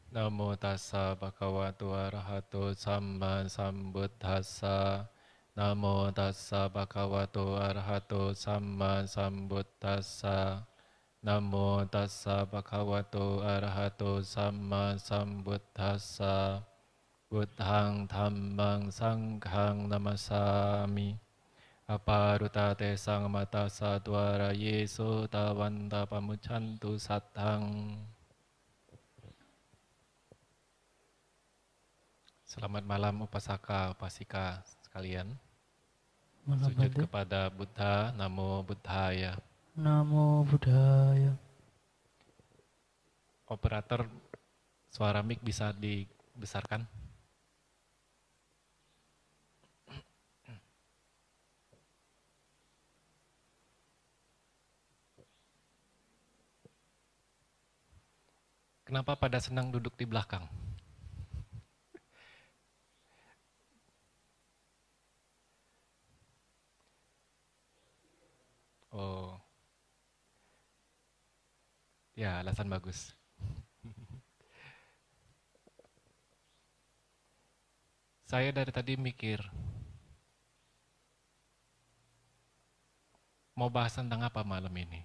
Namo tassa bhagavato arahato samma sambuddhassa. Namo tassa bhagavato arahato samma sambuddhassa. Namo tassa bhagavato arahato samma sambuddhassa. Buddhang dhammang sanghang namasami. Aparutate sangmata sadwara yeso tawanta pamuchantu sattang. Selamat malam upasaka upasika sekalian. Malam Sujud Bante. kepada Buddha, Namo Buddhaya. Namo Buddhaya. Operator suara mic bisa dibesarkan? Kenapa pada senang duduk di belakang? Oh, ya alasan bagus. Saya dari tadi mikir, mau bahas tentang apa malam ini?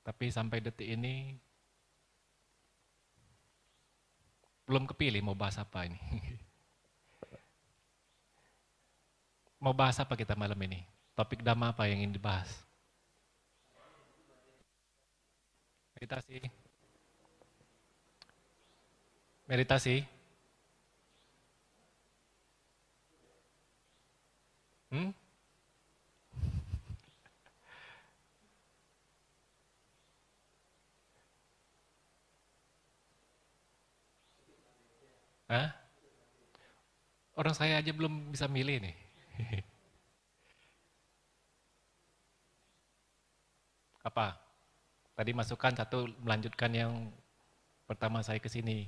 Tapi sampai detik ini belum kepilih mau bahas apa ini. Mau bahas apa kita malam ini? Topik dhamma apa yang ingin dibahas? Meditasi. Meditasi. Hmm? Hah? Orang saya aja belum bisa milih nih. Apa? Tadi masukkan satu melanjutkan yang pertama saya ke sini.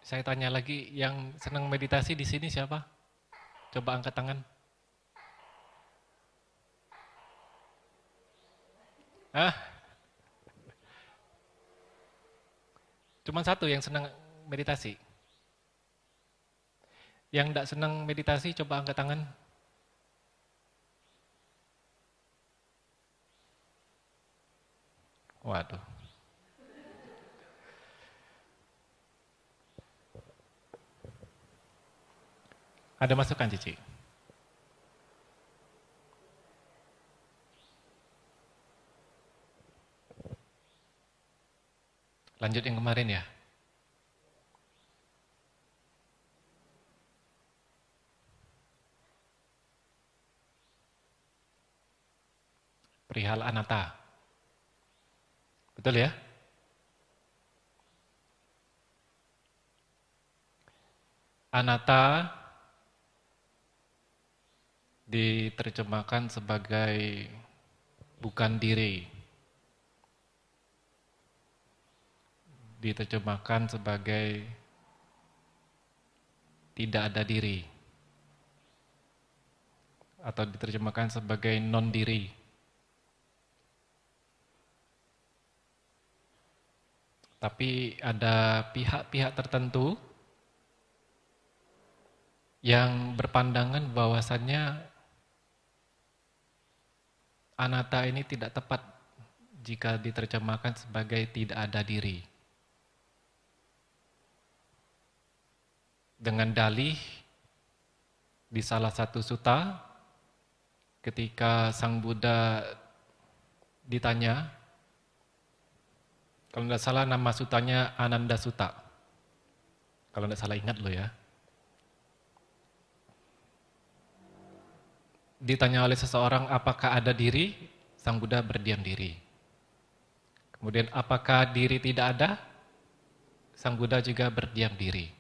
Saya tanya lagi, yang senang meditasi di sini siapa? Coba angkat tangan. Ah, cuma satu yang senang meditasi. Yang tidak senang meditasi, coba angkat tangan. Waduh. Ada masukan, Cici? Lanjut yang kemarin ya. Perihal anatta. Betul ya? Anatta diterjemahkan sebagai bukan diri. Diterjemahkan sebagai tidak ada diri. Atau diterjemahkan sebagai non-diri. Tapi ada pihak-pihak tertentu yang berpandangan bahwasannya anatta ini tidak tepat jika diterjemahkan sebagai tidak ada diri. Dengan dalih di salah satu sutta, ketika Sang Buddha ditanya, kalau tidak salah nama sutanya Ananda Sutta, kalau tidak salah ingat lo ya. Ditanya oleh seseorang apakah ada diri, Sang Buddha berdiam diri. Kemudian apakah diri tidak ada, Sang Buddha juga berdiam diri.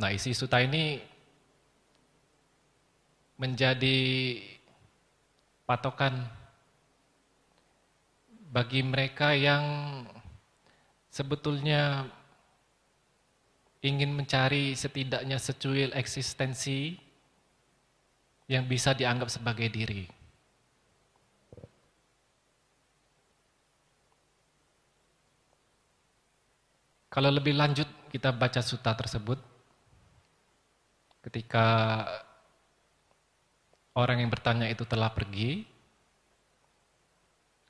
Nah, isi sutta ini menjadi patokan bagi mereka yang sebetulnya ingin mencari setidaknya secuil eksistensi yang bisa dianggap sebagai diri. Kalau lebih lanjut kita baca sutta tersebut, ketika orang yang bertanya itu telah pergi,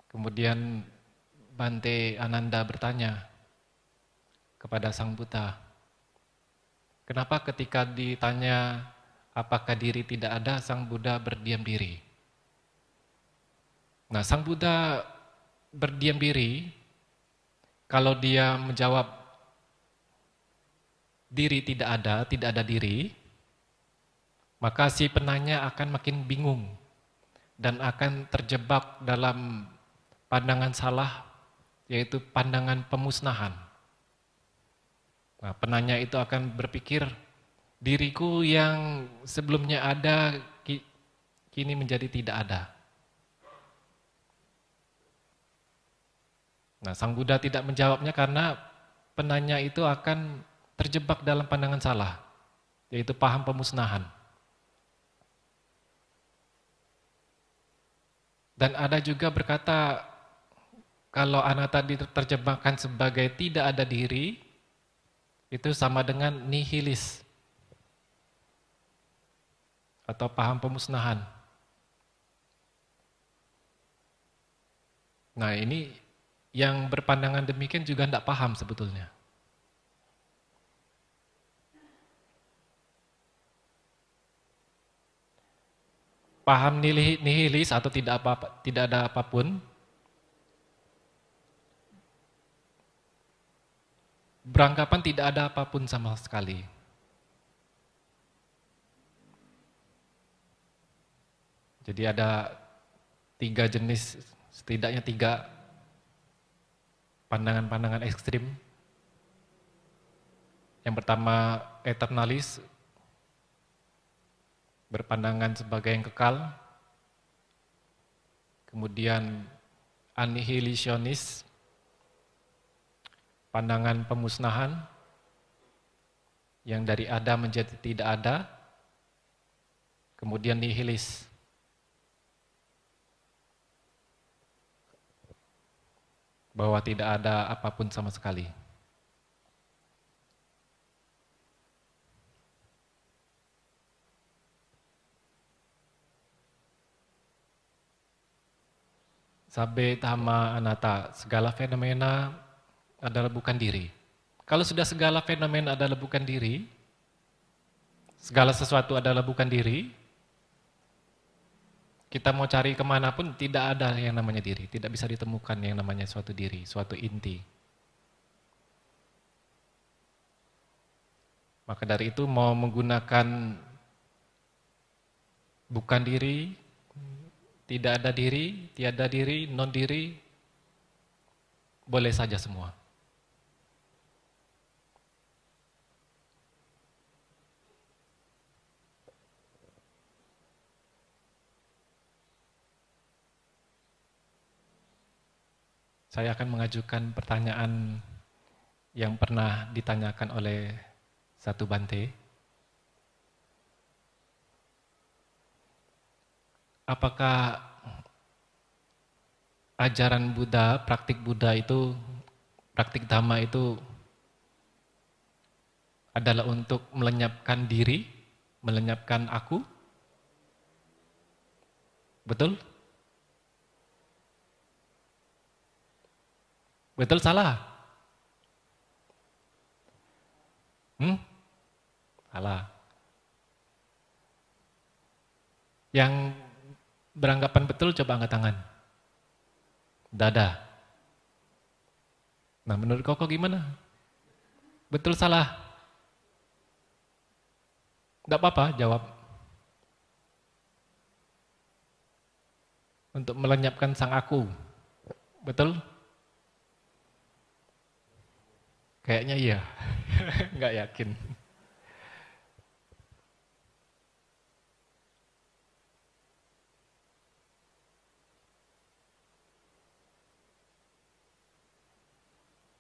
kemudian Bante Ananda bertanya kepada Sang Buddha, kenapa ketika ditanya apakah diri tidak ada, Sang Buddha berdiam diri? Nah, Sang Buddha berdiam diri, kalau dia menjawab diri tidak ada diri, maka si penanya akan makin bingung dan akan terjebak dalam pandangan salah, yaitu pandangan pemusnahan. Nah, penanya itu akan berpikir, diriku yang sebelumnya ada, kini menjadi tidak ada. Nah, Sang Buddha tidak menjawabnya karena penanya itu akan terjebak dalam pandangan salah, yaitu paham pemusnahan. Dan ada juga berkata, kalau anatta diterjemahkan sebagai tidak ada diri, itu sama dengan nihilis, atau paham pemusnahan. Nah, ini yang berpandangan demikian juga tidak paham sebetulnya. Paham nihilis atau tidak ada apapun beranggapan tidak ada apapun sama sekali. Jadi ada 3 jenis, setidaknya 3 pandangan-pandangan ekstrim. Yang pertama eternalis, berpandangan sebagai yang kekal. Kemudian anihilasionis, pandangan pemusnahan, yang dari ada menjadi tidak ada. Kemudian nihilis, bahwa tidak ada apapun sama sekali. Sabbe dhamma anatta, segala fenomena adalah bukan diri. Kalau sudah segala fenomena adalah bukan diri, segala sesuatu adalah bukan diri, kita mau cari kemanapun tidak ada yang namanya diri, tidak bisa ditemukan yang namanya suatu diri, suatu inti. Maka dari itu mau menggunakan bukan diri, tidak ada diri, tiada diri, non diri, boleh saja semua. Saya akan mengajukan pertanyaan yang pernah ditanyakan oleh satu Bante. Apakah ajaran Buddha, praktik Buddha itu, praktik Dhamma itu adalah untuk melenyapkan diri, melenyapkan aku? Betul? Betul salah? Salah. Yang beranggapan betul coba angkat tangan. Dada. Nah, menurut Koko gimana? Betul salah? Tidak apa-apa jawab. Untuk melenyapkan sang aku. Betul? Kayaknya iya. Enggak yakin.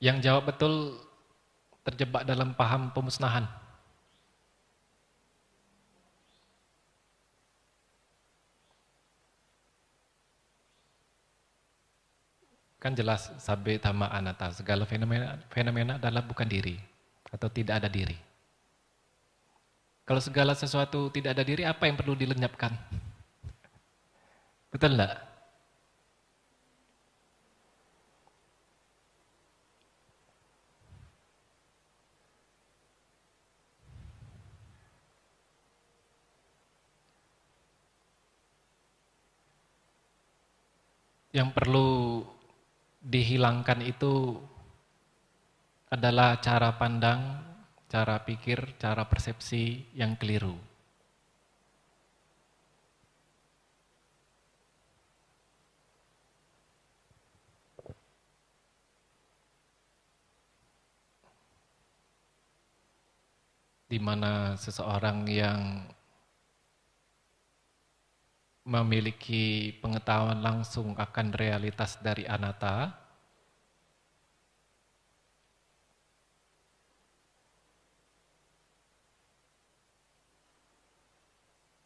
Yang jawab betul terjebak dalam paham pemusnahan. Kan jelas sabbe tama anatta, segala fenomena adalah bukan diri atau tidak ada diri. Kalau segala sesuatu tidak ada diri, apa yang perlu dilenyapkan? Betul enggak? Yang perlu dihilangkan itu adalah cara pandang, cara pikir, cara persepsi yang keliru. Di mana seseorang yang memiliki pengetahuan langsung akan realitas dari anatta,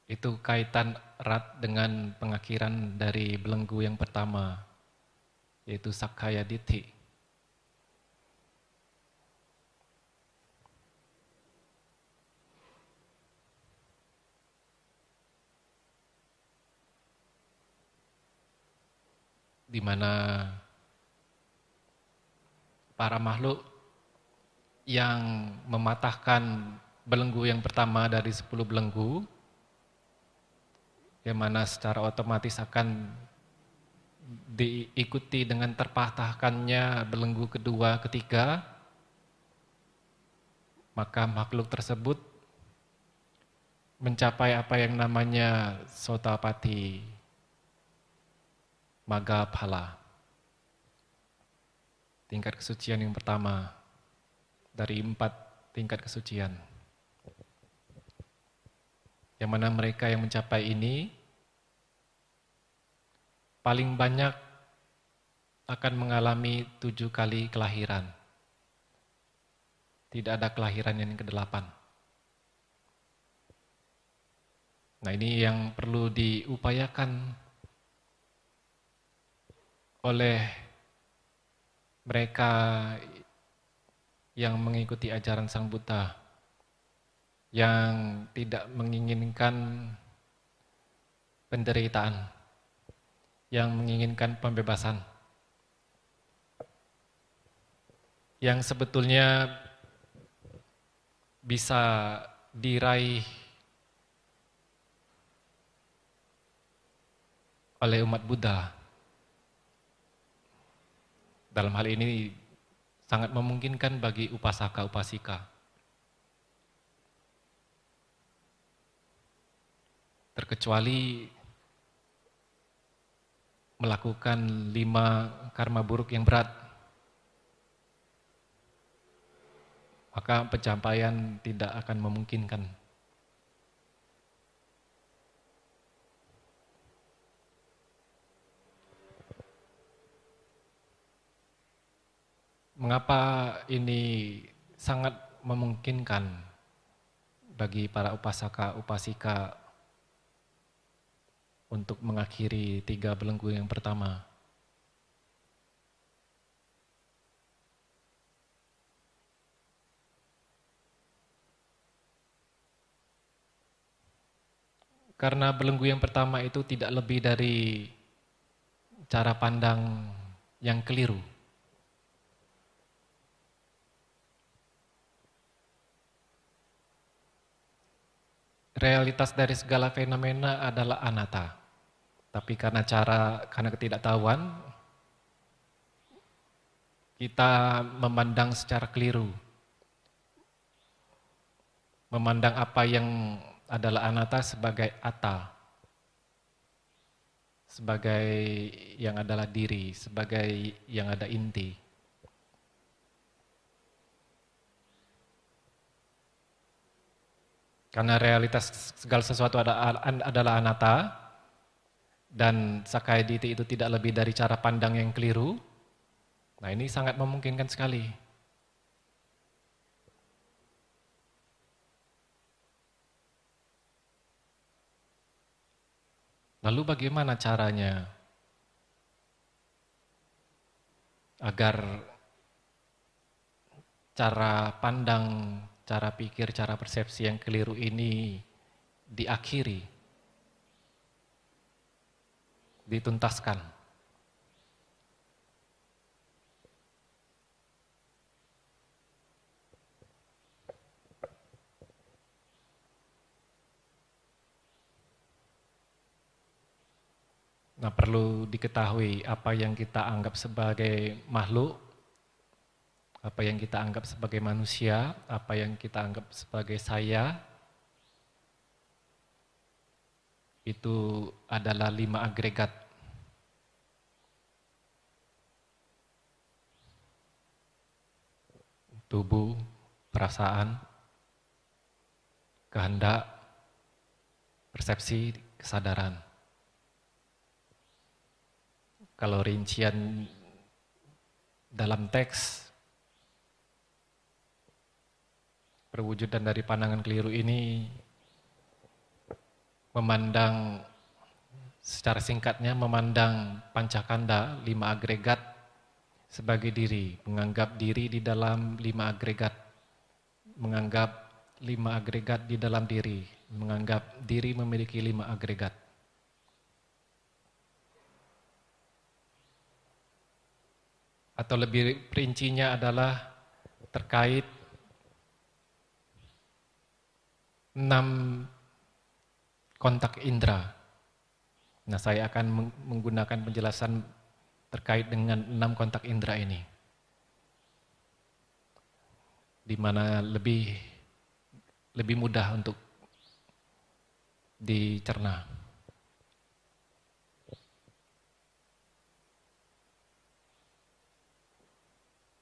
itu kaitan erat dengan pengakhiran dari belenggu yang pertama, yaitu Sakkaya Ditthi. Di mana para makhluk yang mematahkan belenggu yang pertama dari 10 belenggu, yang mana secara otomatis akan diikuti dengan terpatahkannya belenggu kedua, ketiga, maka makhluk tersebut mencapai apa yang namanya Sotapati Maggaphala, tingkat kesucian yang pertama dari 4 tingkat kesucian. Yang mana mereka yang mencapai ini paling banyak akan mengalami 7 kali kelahiran. Tidak ada kelahiran yang ke-8. Nah, ini yang perlu diupayakan oleh mereka yang mengikuti ajaran Sang Buddha, yang tidak menginginkan penderitaan, yang menginginkan pembebasan, yang sebetulnya bisa diraih oleh umat Buddha. Dalam hal ini sangat memungkinkan bagi upasaka-upasika. Terkecuali melakukan 5 karma buruk yang berat, maka pencapaian tidak akan memungkinkan. Mengapa ini sangat memungkinkan bagi para upasaka-upasika untuk mengakhiri 3 belenggu yang pertama? Karena belenggu yang pertama itu tidak lebih dari cara pandang yang keliru. Realitas dari segala fenomena adalah anatta. Tapi karena ketidaktahuan, kita memandang secara keliru. Memandang apa yang adalah anatta sebagai atta, sebagai yang adalah diri, sebagai yang ada inti. Karena realitas segala sesuatu adalah anatta, dan Sakkaya Ditthi itu tidak lebih dari cara pandang yang keliru, Nah, ini sangat memungkinkan sekali. Lalu bagaimana caranya agar cara pandang, cara pikir, cara persepsi yang keliru ini diakhiri, dituntaskan? Nah, perlu diketahui apa yang kita anggap sebagai makhluk, apa yang kita anggap sebagai manusia, apa yang kita anggap sebagai saya, itu adalah 5 agregat. Tubuh, perasaan, kehendak, persepsi, kesadaran. Kalau rincian dalam teks, perwujudan dari pandangan keliru ini memandang, secara singkatnya memandang pancakanda, 5 agregat sebagai diri, menganggap diri di dalam 5 agregat, menganggap 5 agregat di dalam diri, menganggap diri memiliki 5 agregat. Atau lebih perincinya adalah terkait 6 kontak indera. Nah, saya akan menggunakan penjelasan terkait dengan 6 kontak indera ini, di mana lebih mudah untuk dicerna.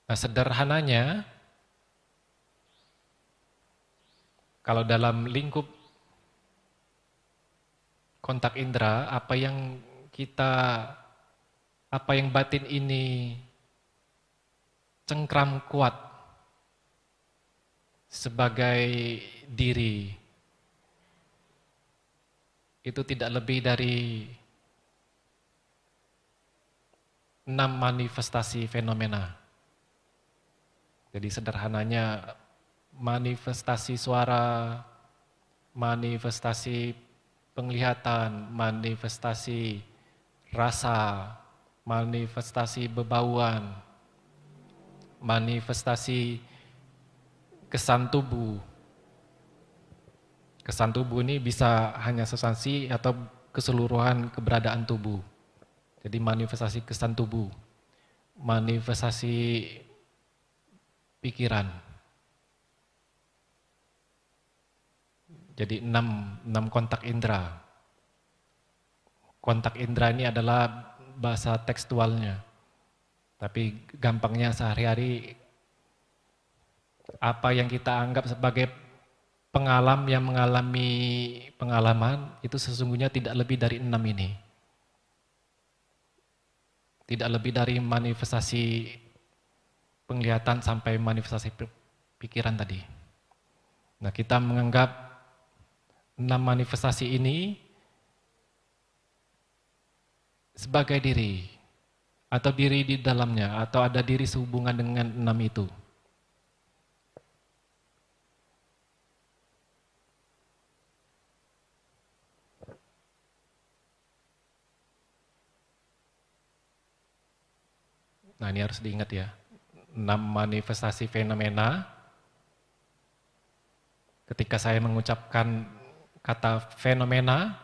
Nah, sederhananya, kalau dalam lingkup kontak indera, apa yang batin ini cengkram kuat sebagai diri, itu tidak lebih dari 6 manifestasi fenomena. Jadi sederhananya, manifestasi suara, manifestasi penglihatan, manifestasi rasa, manifestasi bebauan, manifestasi kesan tubuh. Kesan tubuh ini bisa hanya substansi atau keseluruhan keberadaan tubuh. Jadi manifestasi kesan tubuh, manifestasi pikiran. Jadi 6 kontak indera. Kontak indera ini adalah bahasa tekstualnya. Tapi gampangnya sehari-hari, apa yang kita anggap sebagai yang mengalami pengalaman, itu sesungguhnya tidak lebih dari 6 ini. Tidak lebih dari manifestasi penglihatan sampai manifestasi pikiran tadi. Nah, kita menganggap 6 manifestasi ini sebagai diri, atau diri di dalamnya, atau ada diri sehubungan dengan 6 itu. Nah, ini harus diingat ya. 6 manifestasi fenomena. Ketika saya mengucapkan kata fenomena,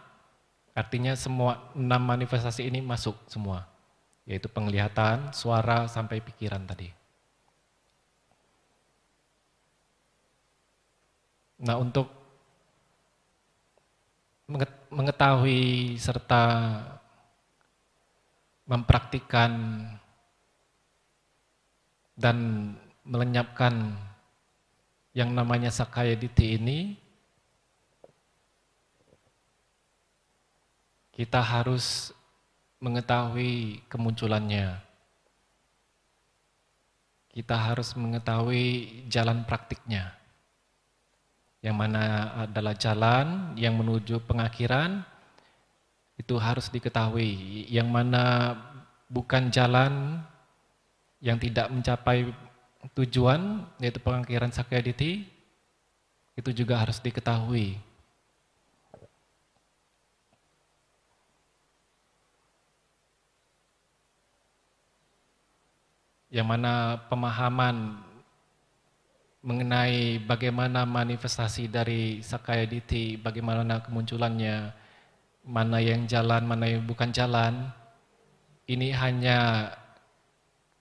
artinya semua 6 manifestasi ini masuk semua. Yaitu penglihatan, suara, sampai pikiran tadi. Nah, untuk mengetahui serta mempraktikkan dan melenyapkan yang namanya Sakaya Ditti ini, kita harus mengetahui kemunculannya. kita harus mengetahui jalan praktiknya. Yang mana adalah jalan yang menuju pengakhiran, itu harus diketahui. Yang mana bukan jalan yang tidak mencapai tujuan, yaitu pengakhiran Sakyaditi, itu juga harus diketahui. Yang mana pemahaman mengenai bagaimana manifestasi dari Sakyaditi, bagaimana kemunculannya, mana yang jalan, mana yang bukan jalan, ini hanya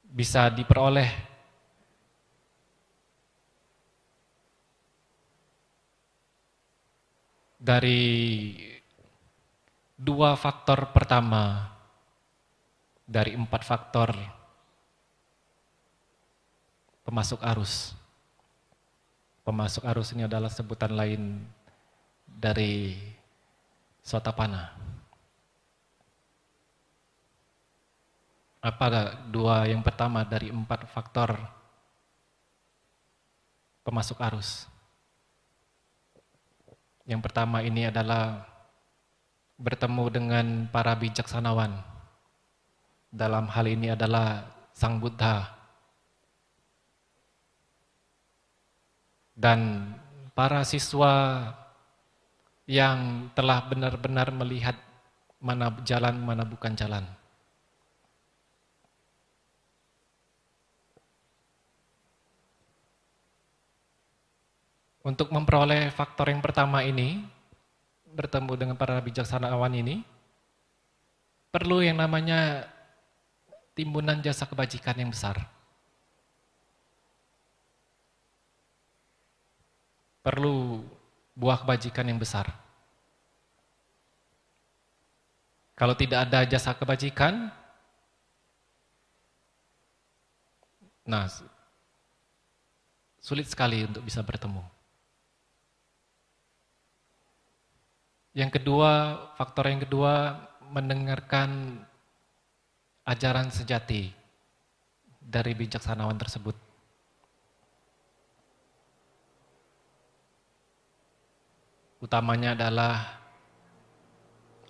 bisa diperoleh dari dua faktor pertama dari 4 faktor pemasuk arus. Pemasuk arus ini adalah sebutan lain dari Sotapana. Apa dua yang pertama dari 4 faktor pemasuk arus? Yang pertama ini adalah bertemu dengan para bijaksanawan. Dalam hal ini adalah Sang Buddha. Dan para siswa yang telah benar-benar melihat mana jalan, mana bukan jalan. Untuk memperoleh faktor yang pertama ini, bertemu dengan para bijaksanawan ini, perlu yang namanya timbunan jasa kebajikan yang besar. Perlu buah kebajikan yang besar. Kalau tidak ada jasa kebajikan, nah sulit sekali untuk bisa bertemu. Yang kedua, faktor yang kedua, mendengarkan ajaran sejati dari bijaksanawan tersebut. Utamanya adalah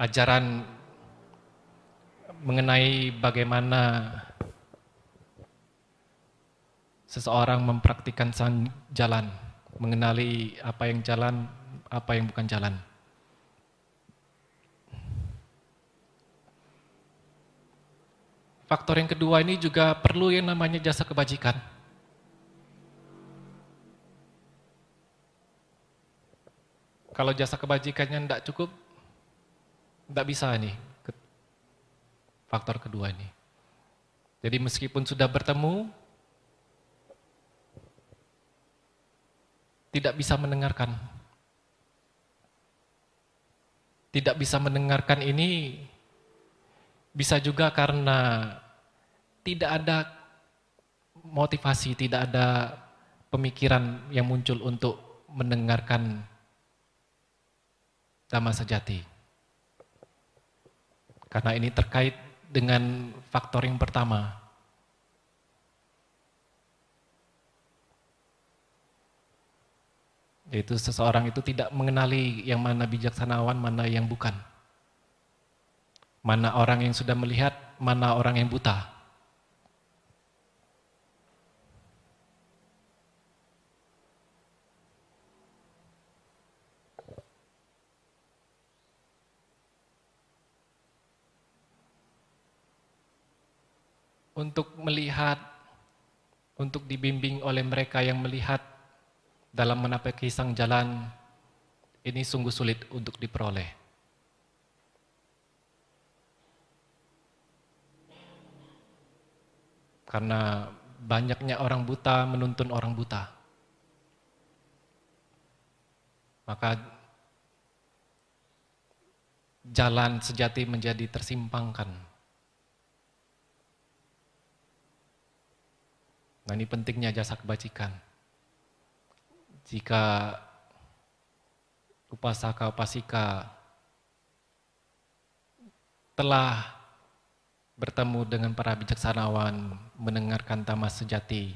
ajaran mengenai bagaimana seseorang mempraktikkan jalan, mengenali apa yang jalan, apa yang bukan jalan. Faktor yang kedua ini juga perlu yang namanya jasa kebajikan. Kalau jasa kebajikannya tidak cukup, tidak bisa nih faktor kedua ini. Jadi meskipun sudah bertemu, tidak bisa mendengarkan. Tidak bisa mendengarkan ini bisa juga karena tidak ada motivasi, tidak ada pemikiran yang muncul untuk mendengarkan Dhamma sejati. Karena ini terkait dengan faktor yang pertama. Yaitu seseorang itu tidak mengenali yang mana bijaksanawan, mana yang bukan. Mana orang yang sudah melihat, mana orang yang buta. Untuk melihat, untuk dibimbing oleh mereka yang melihat dalam menapaki sang jalan, ini sungguh sulit untuk diperoleh. Karena banyaknya orang buta menuntun orang buta. Maka jalan sejati menjadi tersimpangkan. Nah, ini pentingnya jasa kebajikan. Jika upasaka upasika telah bertemu dengan para bijaksanawan, mendengarkan Dhamma sejati,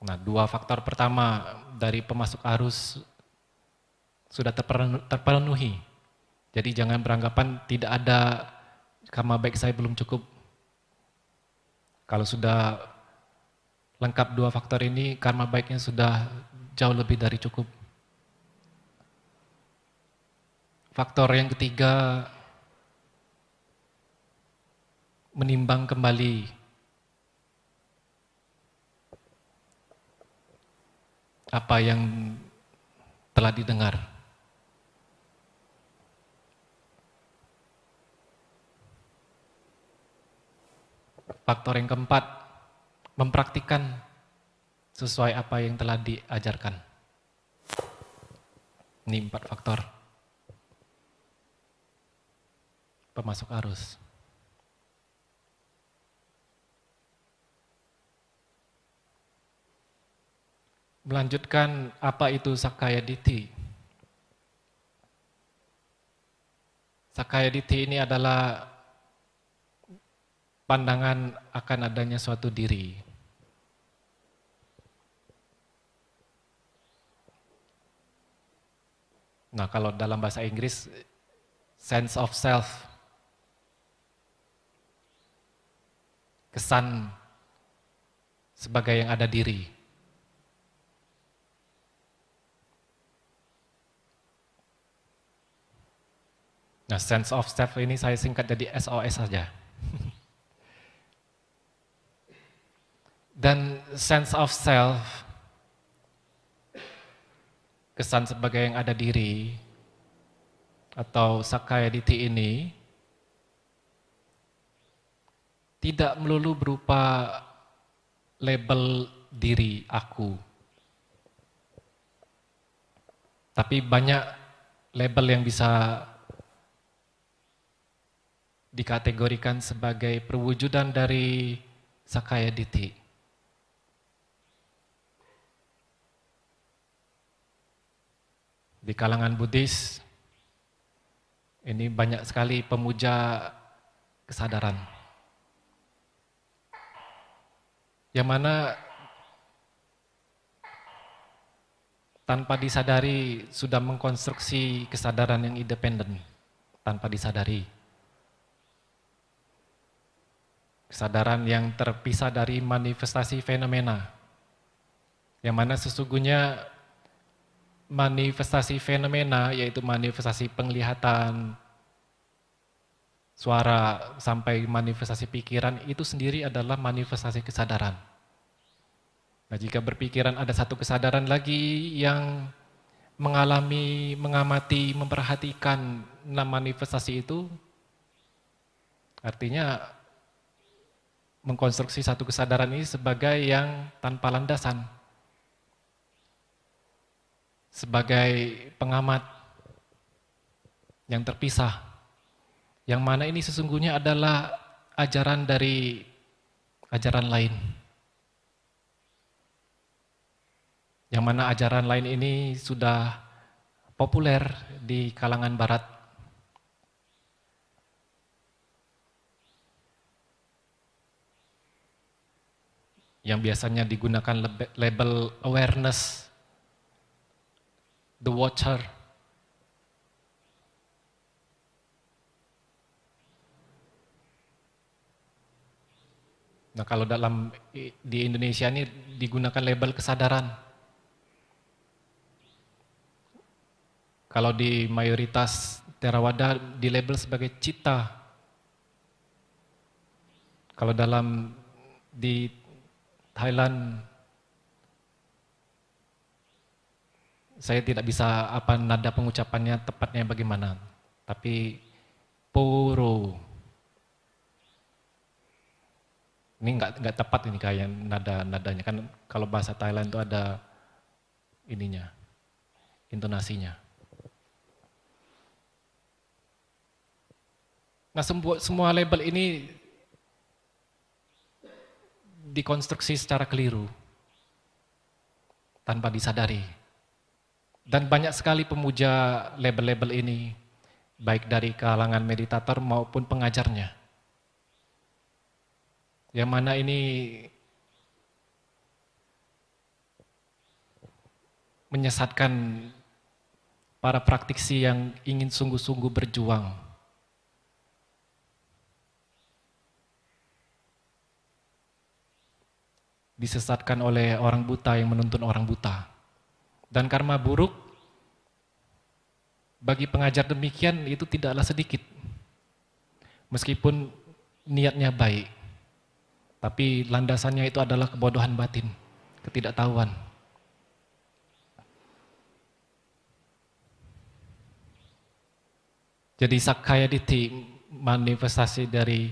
Nah, dua faktor pertama dari pemasuk arus sudah terpenuhi. Jadi jangan beranggapan tidak ada karma baik saya belum cukup. Kalau sudah lengkap dua faktor ini, karma baiknya sudah jauh lebih dari cukup. Faktor yang ketiga, menimbang kembali apa yang telah didengar. Faktor yang keempat, mempraktikkan sesuai apa yang telah diajarkan. Ini 4 faktor pemasuk arus. Melanjutkan, apa itu Sakaya Ditti? Sakaya Ditti ini adalah pandangan akan adanya suatu diri. Nah, kalau dalam bahasa Inggris, sense of self, kesan sebagai yang ada diri. Nah, sense of self ini saya singkat jadi SOS saja. Dan sense of self, kesan sebagai yang ada diri, atau Sakaya Ditti ini, tidak melulu berupa label diri aku. Tapi banyak label yang bisa dikategorikan sebagai perwujudan dari Sakaya Ditti. Di kalangan Buddhis, ini banyak sekali pemuja kesadaran. Yang mana tanpa disadari sudah mengkonstruksi kesadaran yang independen, tanpa disadari. Kesadaran yang terpisah dari manifestasi fenomena, yang mana sesungguhnya manifestasi fenomena, yaitu manifestasi penglihatan, suara, sampai manifestasi pikiran, itu sendiri adalah manifestasi kesadaran. Nah, jika berpikiran ada satu kesadaran lagi yang mengalami, mengamati, memperhatikan manifestasi itu, artinya mengkonstruksi satu kesadaran ini sebagai yang tanpa landasan, sebagai pengamat yang terpisah, yang mana ini sesungguhnya adalah ajaran dari ajaran lain. Yang mana ajaran lain ini sudah populer di kalangan barat. Yang biasanya digunakan label awareness, the watcher. Nah, kalau di Indonesia ini digunakan label kesadaran. Kalau di mayoritas Theravada di label sebagai citta. Kalau di Thailand, saya tidak bisa apa nada pengucapannya tepatnya bagaimana, tapi poro. Ini nggak tepat ini kayak nadanya kan, kalau bahasa Thailand itu ada ininya, intonasinya. Nah, semua label ini dikonstruksi secara keliru, tanpa disadari. Dan banyak sekali pemuja label-label ini, baik dari kalangan meditator maupun pengajarnya. Yang mana ini menyesatkan para praktisi yang ingin sungguh-sungguh berjuang. Disesatkan oleh orang buta yang menuntun orang buta. Dan karma buruk bagi pengajar demikian itu tidaklah sedikit. Meskipun niatnya baik, tapi landasannya itu adalah kebodohan batin, ketidaktahuan. Jadi Sakkaya Ditthi manifestasi dari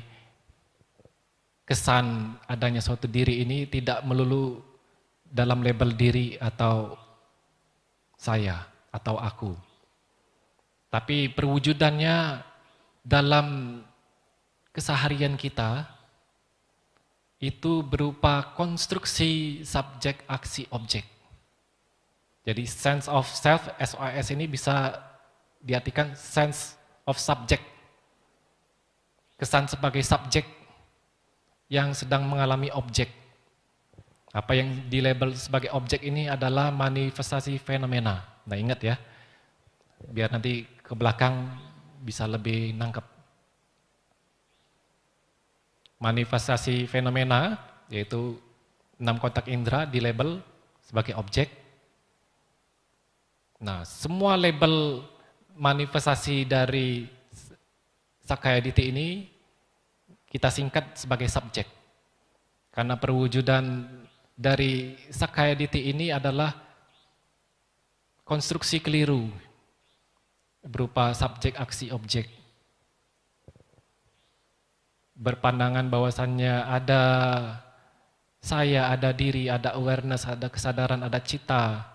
kesan adanya suatu diri ini tidak melulu dalam label diri atau saya atau aku. Tapi perwujudannya dalam keseharian kita itu berupa konstruksi subjek aksi objek. Jadi sense of self, SOS ini bisa diartikan sense of subject. Kesan sebagai subjek yang sedang mengalami objek. Apa yang dilabel sebagai objek ini adalah manifestasi fenomena. Nah ingat ya, biar nanti ke belakang bisa lebih nangkep. Manifestasi fenomena, yaitu 6 kontak indera dilabel sebagai objek. Nah semua label manifestasi dari Sakkaya Ditthi ini kita singkat sebagai subjek. Karena perwujudan dari Sakkaya Ditthi ini adalah konstruksi keliru berupa subjek aksi objek. Berpandangan bahwasannya ada saya, ada diri, ada awareness, ada kesadaran, ada cita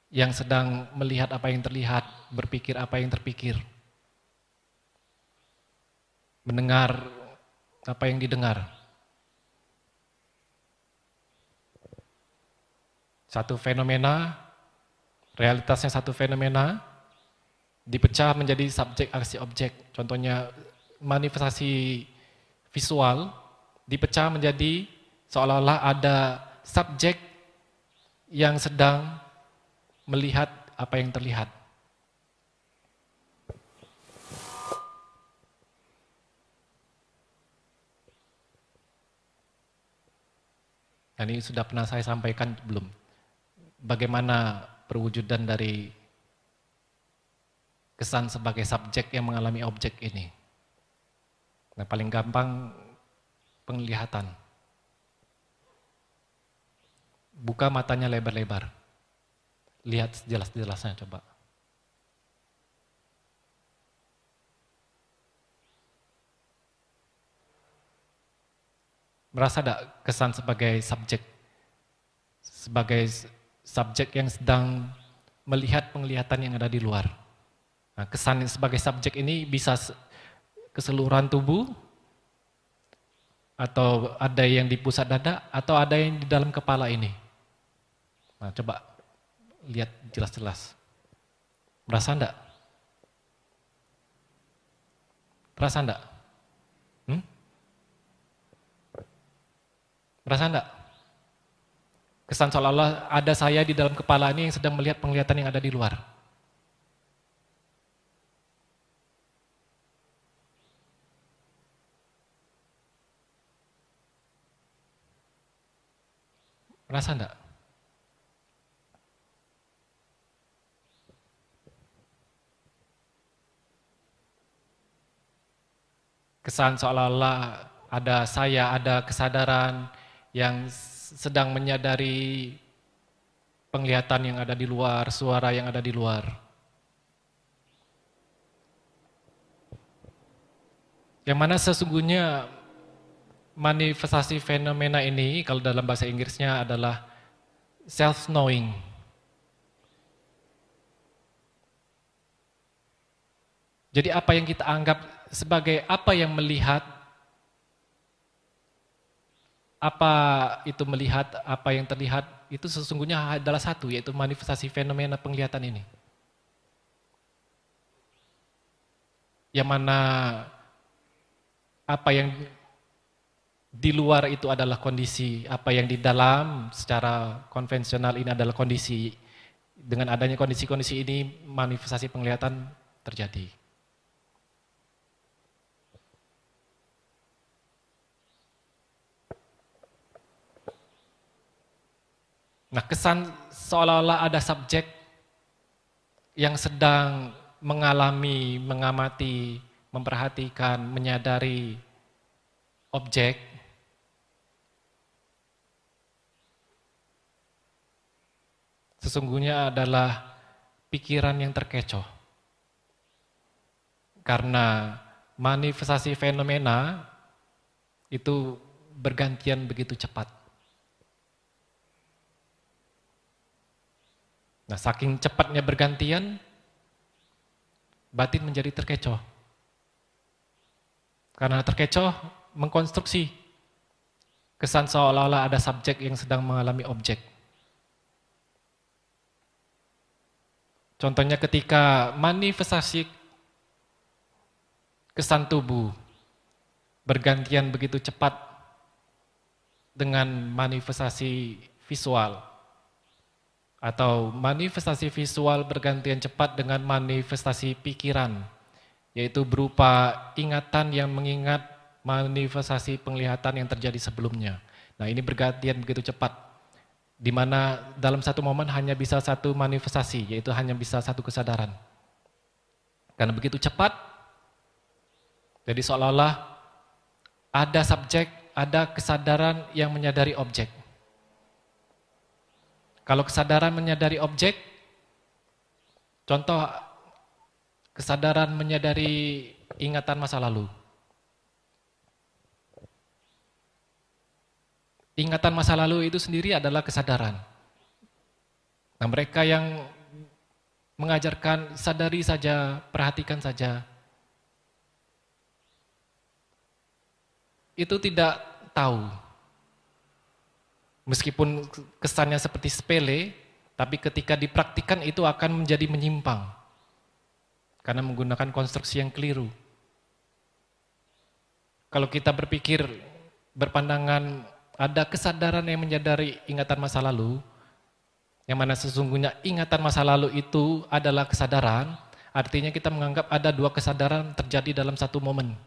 yang sedang melihat apa yang terlihat, berpikir apa yang terpikir, mendengar apa yang didengar. Satu fenomena, realitasnya satu fenomena, dipecah menjadi subjek aksi objek. Contohnya manifestasi visual, dipecah menjadi seolah-olah ada subjek yang sedang melihat apa yang terlihat. Nah, ini sudah pernah saya sampaikan belum? Bagaimana perwujudan dari kesan sebagai subjek yang mengalami objek ini? Nah, paling gampang penglihatan. Buka matanya lebar-lebar. Lihat jelas-jelasnya coba. Merasa tidak kesan sebagai subjek? Sebagai subjek yang sedang melihat penglihatan yang ada di luar. Nah, kesan sebagai subjek ini bisa keseluruhan tubuh, atau ada yang di pusat dada, atau ada yang di dalam kepala ini. Nah, coba lihat jelas-jelas. Merasa enggak? Merasa enggak? Merasa enggak? Kesan seolah-olah ada saya di dalam kepala ini yang sedang melihat penglihatan yang ada di luar. Merasa enggak? Kesan seolah-olah ada saya, ada kesadaran yang sedang menyadari penglihatan yang ada di luar, suara yang ada di luar. Yang mana sesungguhnya manifestasi fenomena ini, kalau dalam bahasa Inggrisnya adalah self-knowing. Jadi apa yang kita anggap sebagai apa yang melihat, apa itu melihat, apa yang terlihat, itu sesungguhnya adalah satu, yaitu manifestasi fenomena penglihatan ini. Yang mana apa yang di luar itu adalah kondisi, apa yang di dalam secara konvensional ini adalah kondisi Dengan adanya kondisi-kondisi ini, manifestasi penglihatan terjadi. Nah, kesan seolah-olah ada subjek yang sedang mengalami, mengamati, memperhatikan, menyadari objek, sesungguhnya adalah pikiran yang terkecoh. Karena manifestasi fenomena itu bergantian begitu cepat. Nah, saking cepatnya bergantian, batin menjadi terkecoh. Karena terkecoh, mengkonstruksi kesan seolah-olah ada subjek yang sedang mengalami objek. Contohnya ketika manifestasi kesan tubuh bergantian begitu cepat dengan manifestasi visual, atau manifestasi visual bergantian cepat dengan manifestasi pikiran, yaitu berupa ingatan yang mengingat manifestasi penglihatan yang terjadi sebelumnya. Nah, ini bergantian begitu cepat, di mana dalam satu momen hanya bisa satu manifestasi, yaitu hanya bisa satu kesadaran. Karena begitu cepat, jadi seolah-olah ada subjek, ada kesadaran yang menyadari objek. Kalau kesadaran menyadari objek, contoh kesadaran menyadari ingatan masa lalu. Ingatan masa lalu itu sendiri adalah kesadaran. Nah, mereka yang mengajarkan sadari saja, perhatikan saja, itu tidak tahu. Meskipun kesannya seperti sepele, tapi ketika dipraktikkan itu akan menjadi menyimpang. Karena menggunakan konstruksi yang keliru. Kalau kita berpikir, berpandangan ada kesadaran yang menyadari ingatan masa lalu, yang mana sesungguhnya ingatan masa lalu itu adalah kesadaran, artinya kita menganggap ada dua kesadaran terjadi dalam satu momen.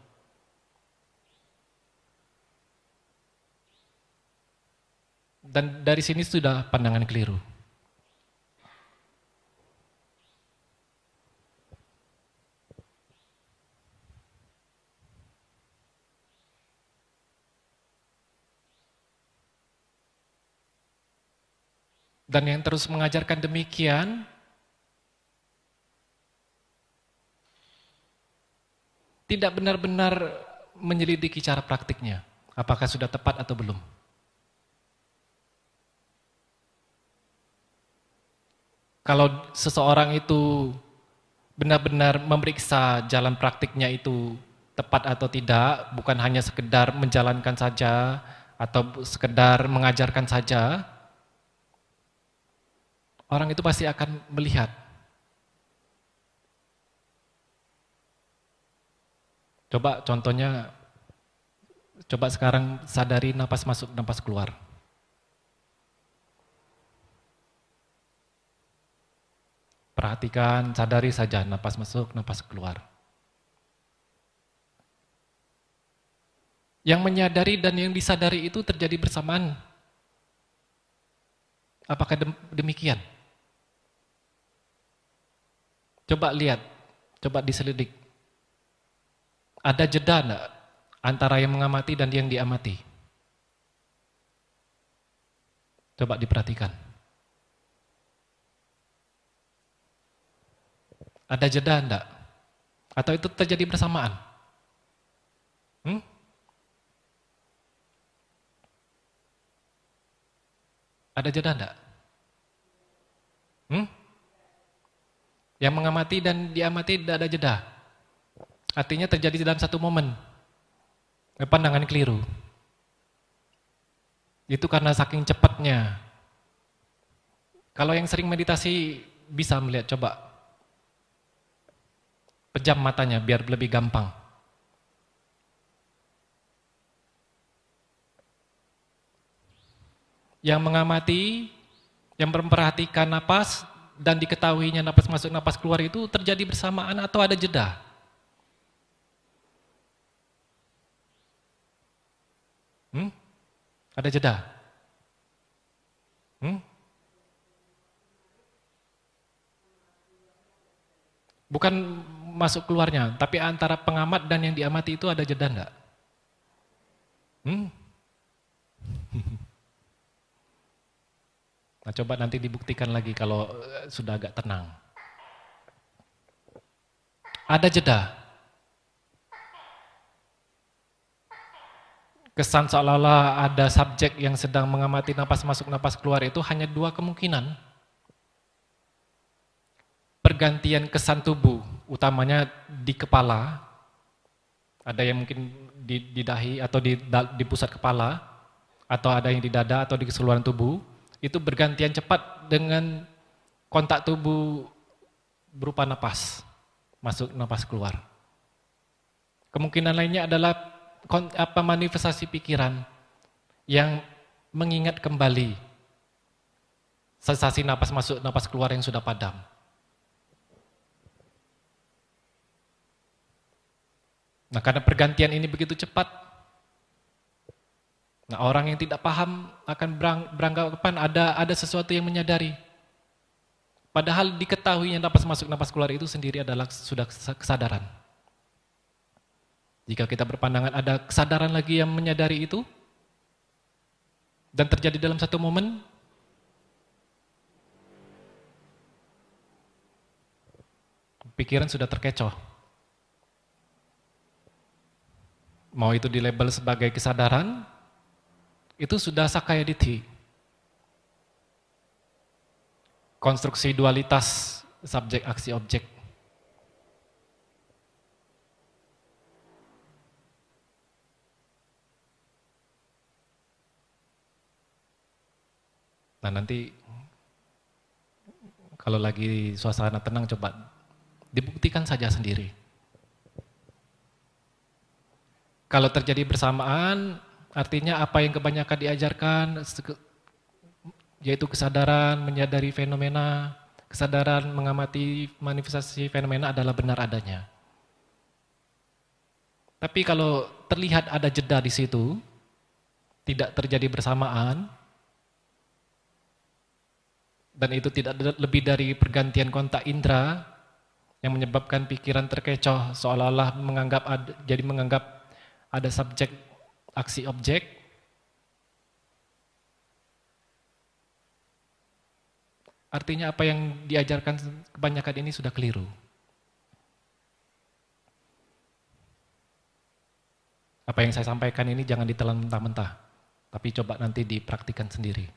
Dan dari sini sudah pandangan keliru. Dan yang terus mengajarkan demikian, tidak benar-benar menyelidiki cara praktiknya, apakah sudah tepat atau belum. Kalau seseorang itu benar-benar memeriksa jalan praktiknya itu tepat atau tidak, bukan hanya sekedar menjalankan saja atau sekedar mengajarkan saja, orang itu pasti akan melihat. Coba contohnya, coba sekarang sadari napas masuk, napas keluar. Perhatikan, sadari saja napas masuk, napas keluar. Yang menyadari dan yang disadari itu terjadi bersamaan. Apakah demikian? Coba lihat, coba diselidik. Ada jeda enggak antara yang mengamati dan yang diamati? Coba diperhatikan. Ada jeda enggak? Atau itu terjadi bersamaan? Ada jeda enggak? Yang mengamati dan diamati tidak ada jeda. Artinya terjadi dalam satu momen. Pandangan keliru. Itu karena saking cepatnya. Kalau yang sering meditasi bisa melihat, coba pejam matanya biar lebih gampang. Yang mengamati, yang memperhatikan napas dan diketahuinya napas masuk napas keluar itu terjadi bersamaan atau ada jeda? Ada jeda? Bukan masuk keluarnya, tapi antara pengamat dan yang diamati itu ada jeda enggak? Nah, coba nanti dibuktikan lagi kalau sudah agak tenang. Ada jeda. Kesan seolah-olah ada subjek yang sedang mengamati napas masuk, napas keluar itu hanya dua kemungkinan. Pergantian kesan tubuh, utamanya di kepala, ada yang mungkin di dahi atau di pusat kepala, atau ada yang di dada atau di keseluruhan tubuh, itu bergantian cepat dengan kontak tubuh berupa napas, masuk napas keluar. Kemungkinan lainnya adalah manifestasi pikiran yang mengingat kembali sensasi napas masuk, napas keluar yang sudah padam. Nah, karena pergantian ini begitu cepat, nah orang yang tidak paham akan beranggapan ada sesuatu yang menyadari. Padahal diketahui yang napas masuk, napas keluar itu sendiri adalah sudah kesadaran. Jika kita berpandangan ada kesadaran lagi yang menyadari itu, dan terjadi dalam satu momen, pikiran sudah terkecoh. Mau itu di label sebagai kesadaran, itu sudah sakaya dithi. Konstruksi dualitas subjek aksi objek. Nah, nanti kalau lagi suasana tenang coba dibuktikan saja sendiri. Kalau terjadi bersamaan, artinya apa yang kebanyakan diajarkan, yaitu kesadaran, menyadari fenomena, kesadaran mengamati manifestasi fenomena adalah benar adanya. Tapi kalau terlihat ada jeda di situ, tidak terjadi bersamaan, dan itu tidak lebih dari pergantian kontak indera yang menyebabkan pikiran terkecoh, seolah-olah menganggap ada subjek aksi objek, artinya apa yang diajarkan kebanyakan ini sudah keliru. Apa yang saya sampaikan ini jangan ditelan mentah-mentah, tapi coba nanti dipraktikkan sendiri,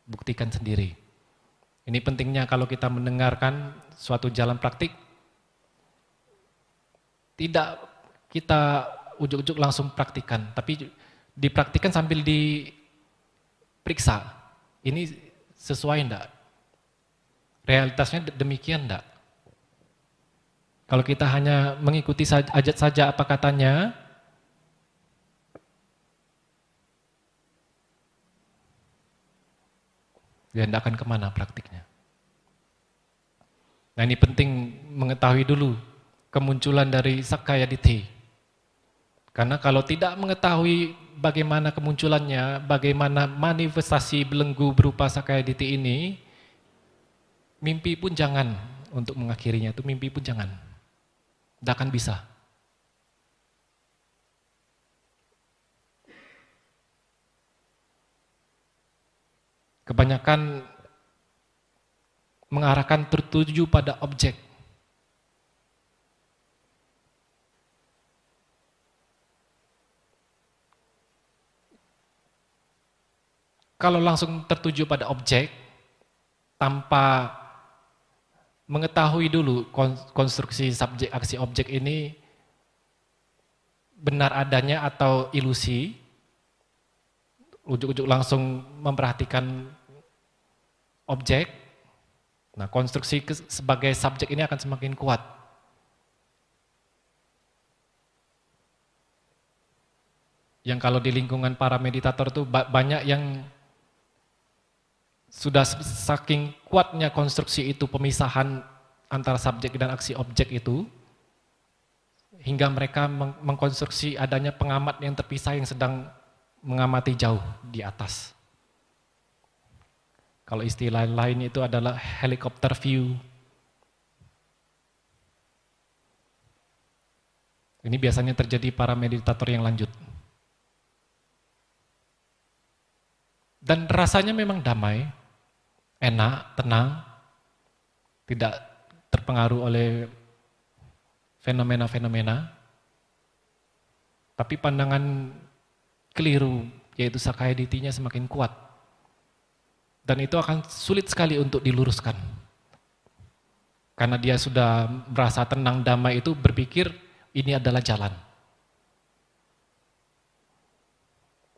buktikan sendiri. Ini pentingnya kalau kita mendengarkan suatu jalan praktik, tidak kita ujuk-ujuk langsung praktikan, tapi dipraktikan sambil diperiksa. Ini sesuai enggak? Realitasnya demikian enggak? Kalau kita hanya mengikuti ajat saja apa katanya, ya enggak akan kemana praktiknya. Nah, ini penting mengetahui dulu kemunculan dari sakaya dithi. Karena kalau tidak mengetahui bagaimana kemunculannya, bagaimana manifestasi belenggu berupa sakaya dithi ini, mimpi pun jangan untuk mengakhirinya, itu mimpi pun jangan. Tidak akan bisa. Kebanyakan mengarahkan tertuju pada objek. Kalau langsung tertuju pada objek, tanpa mengetahui dulu konstruksi subjek aksi objek ini benar adanya atau ilusi, ujuk-ujuk langsung memperhatikan objek, nah konstruksi sebagai subjek ini akan semakin kuat. Yang kalau di lingkungan para meditator tuh banyak yang Sudah saking kuatnya konstruksi itu, pemisahan antara subjek dan aksi objek itu, hingga mereka mengkonstruksi adanya pengamat yang terpisah yang sedang mengamati jauh di atas. Kalau istilah lain itu adalah helicopter view. Ini biasanya terjadi para meditator yang lanjut. Dan rasanya memang damai, enak, tenang, tidak terpengaruh oleh fenomena-fenomena. Tapi pandangan keliru, yaitu Sakaya Ditthina semakin kuat. Dan itu akan sulit sekali untuk diluruskan. Karena dia sudah merasa tenang, damai itu berpikir ini adalah jalan.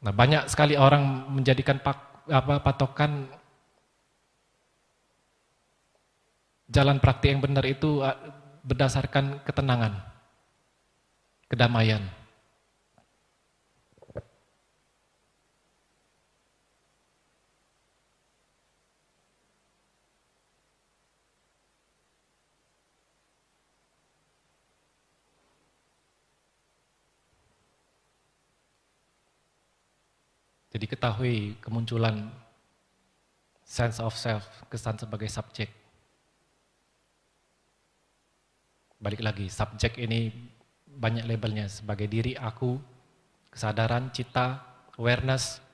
Nah, banyak sekali orang menjadikan patokan jalan praktik yang benar itu berdasarkan ketenangan, kedamaian. Jadi ketahui kemunculan sense of self, kesan sebagai subjek. Balik lagi, subjek ini banyak labelnya sebagai diri, aku, kesadaran, cita, awareness,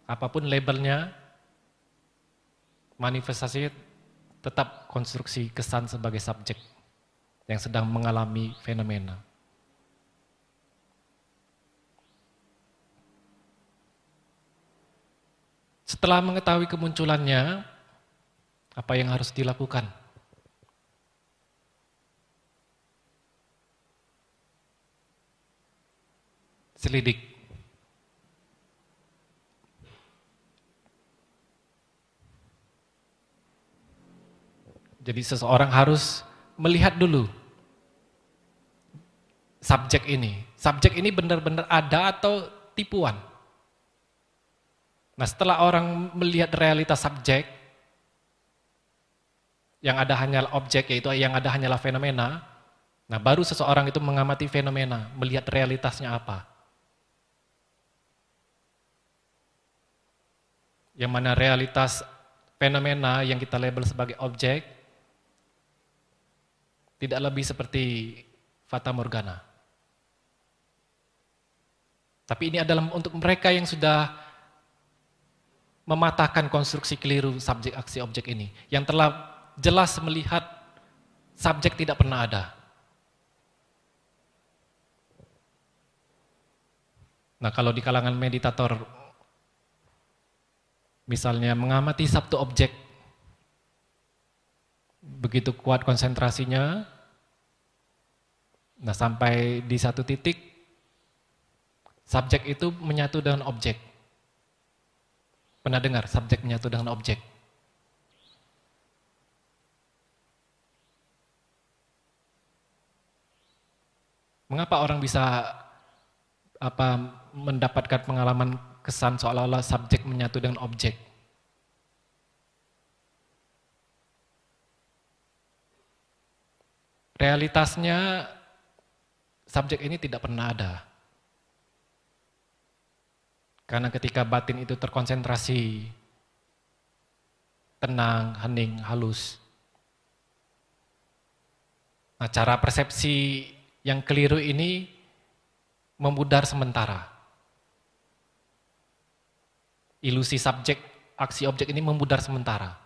apapun labelnya, manifestasi tetap konstruksi kesan sebagai subjek yang sedang mengalami fenomena. Setelah mengetahui kemunculannya, apa yang harus dilakukan? Selidik. Jadi seseorang harus melihat dulu subjek ini. Subjek ini benar-benar ada atau tipuan? Nah, setelah orang melihat realitas subjek, yang ada hanyalah objek, yaitu yang ada hanyalah fenomena, nah baru seseorang itu mengamati fenomena, melihat realitasnya apa. Yang mana realitas fenomena yang kita label sebagai objek, tidak lebih seperti fata morgana. Tapi ini adalah untuk mereka yang sudah mematahkan konstruksi keliru subjek aksi objek ini, yang telah jelas melihat subjek tidak pernah ada. Nah, kalau di kalangan meditator, misalnya mengamati satu objek, begitu kuat konsentrasinya, nah sampai di satu titik, subjek itu menyatu dengan objek. Pernah dengar subjek menyatu dengan objek? Mengapa orang bisa mendapatkan pengalaman kesan seolah-olah subjek menyatu dengan objek? Realitasnya subjek ini tidak pernah ada. Karena ketika batin itu terkonsentrasi, tenang, hening, halus. Nah, cara persepsi yang keliru ini memudar sementara. Ilusi subjek, aksi objek ini memudar sementara.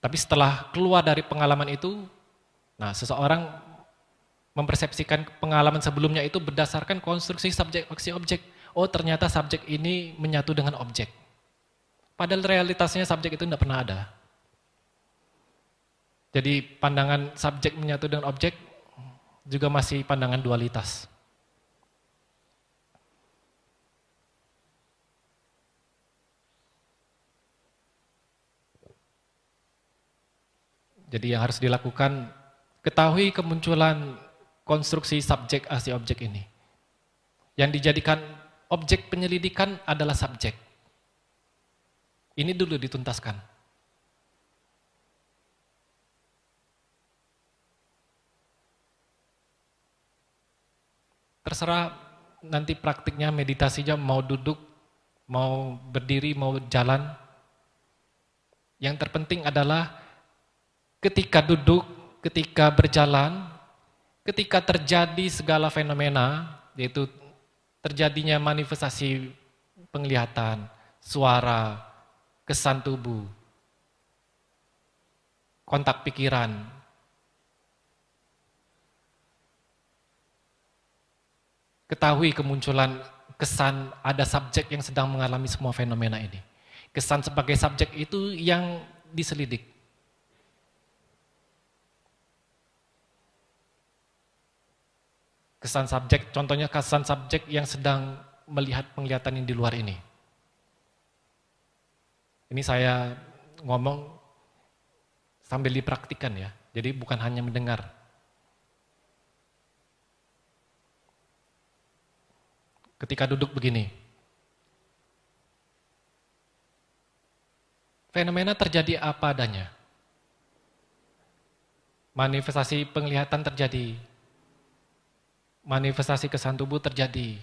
Tapi setelah keluar dari pengalaman itu, nah seseorang mempersepsikan pengalaman sebelumnya itu berdasarkan konstruksi subjek aksi objek. Oh, ternyata subjek ini menyatu dengan objek. Padahal realitasnya subjek itu tidak pernah ada. Jadi pandangan subjek menyatu dengan objek juga masih pandangan dualitas. Jadi yang harus dilakukan, ketahui kemunculan konstruksi subjek aksi objek ini, yang dijadikan objek penyelidikan adalah subjek. Ini dulu dituntaskan. Terserah nanti praktiknya, meditasinya mau duduk, mau berdiri, mau jalan. Yang terpenting adalah ketika duduk, ketika berjalan, ketika terjadi segala fenomena, yaitu terjadinya manifestasi penglihatan, suara, kesan tubuh, kontak pikiran, ketahui kemunculan kesan ada subjek yang sedang mengalami semua fenomena ini. Kesan sebagai subjek itu yang diselidik. Kesan subjek, contohnya kesan subjek yang sedang melihat penglihatan yang di luar ini. Ini saya ngomong sambil dipraktikkan ya, jadi bukan hanya mendengar. Ketika duduk begini, fenomena terjadi apa adanya. Manifestasi penglihatan terjadi. Manifestasi kesan tubuh terjadi.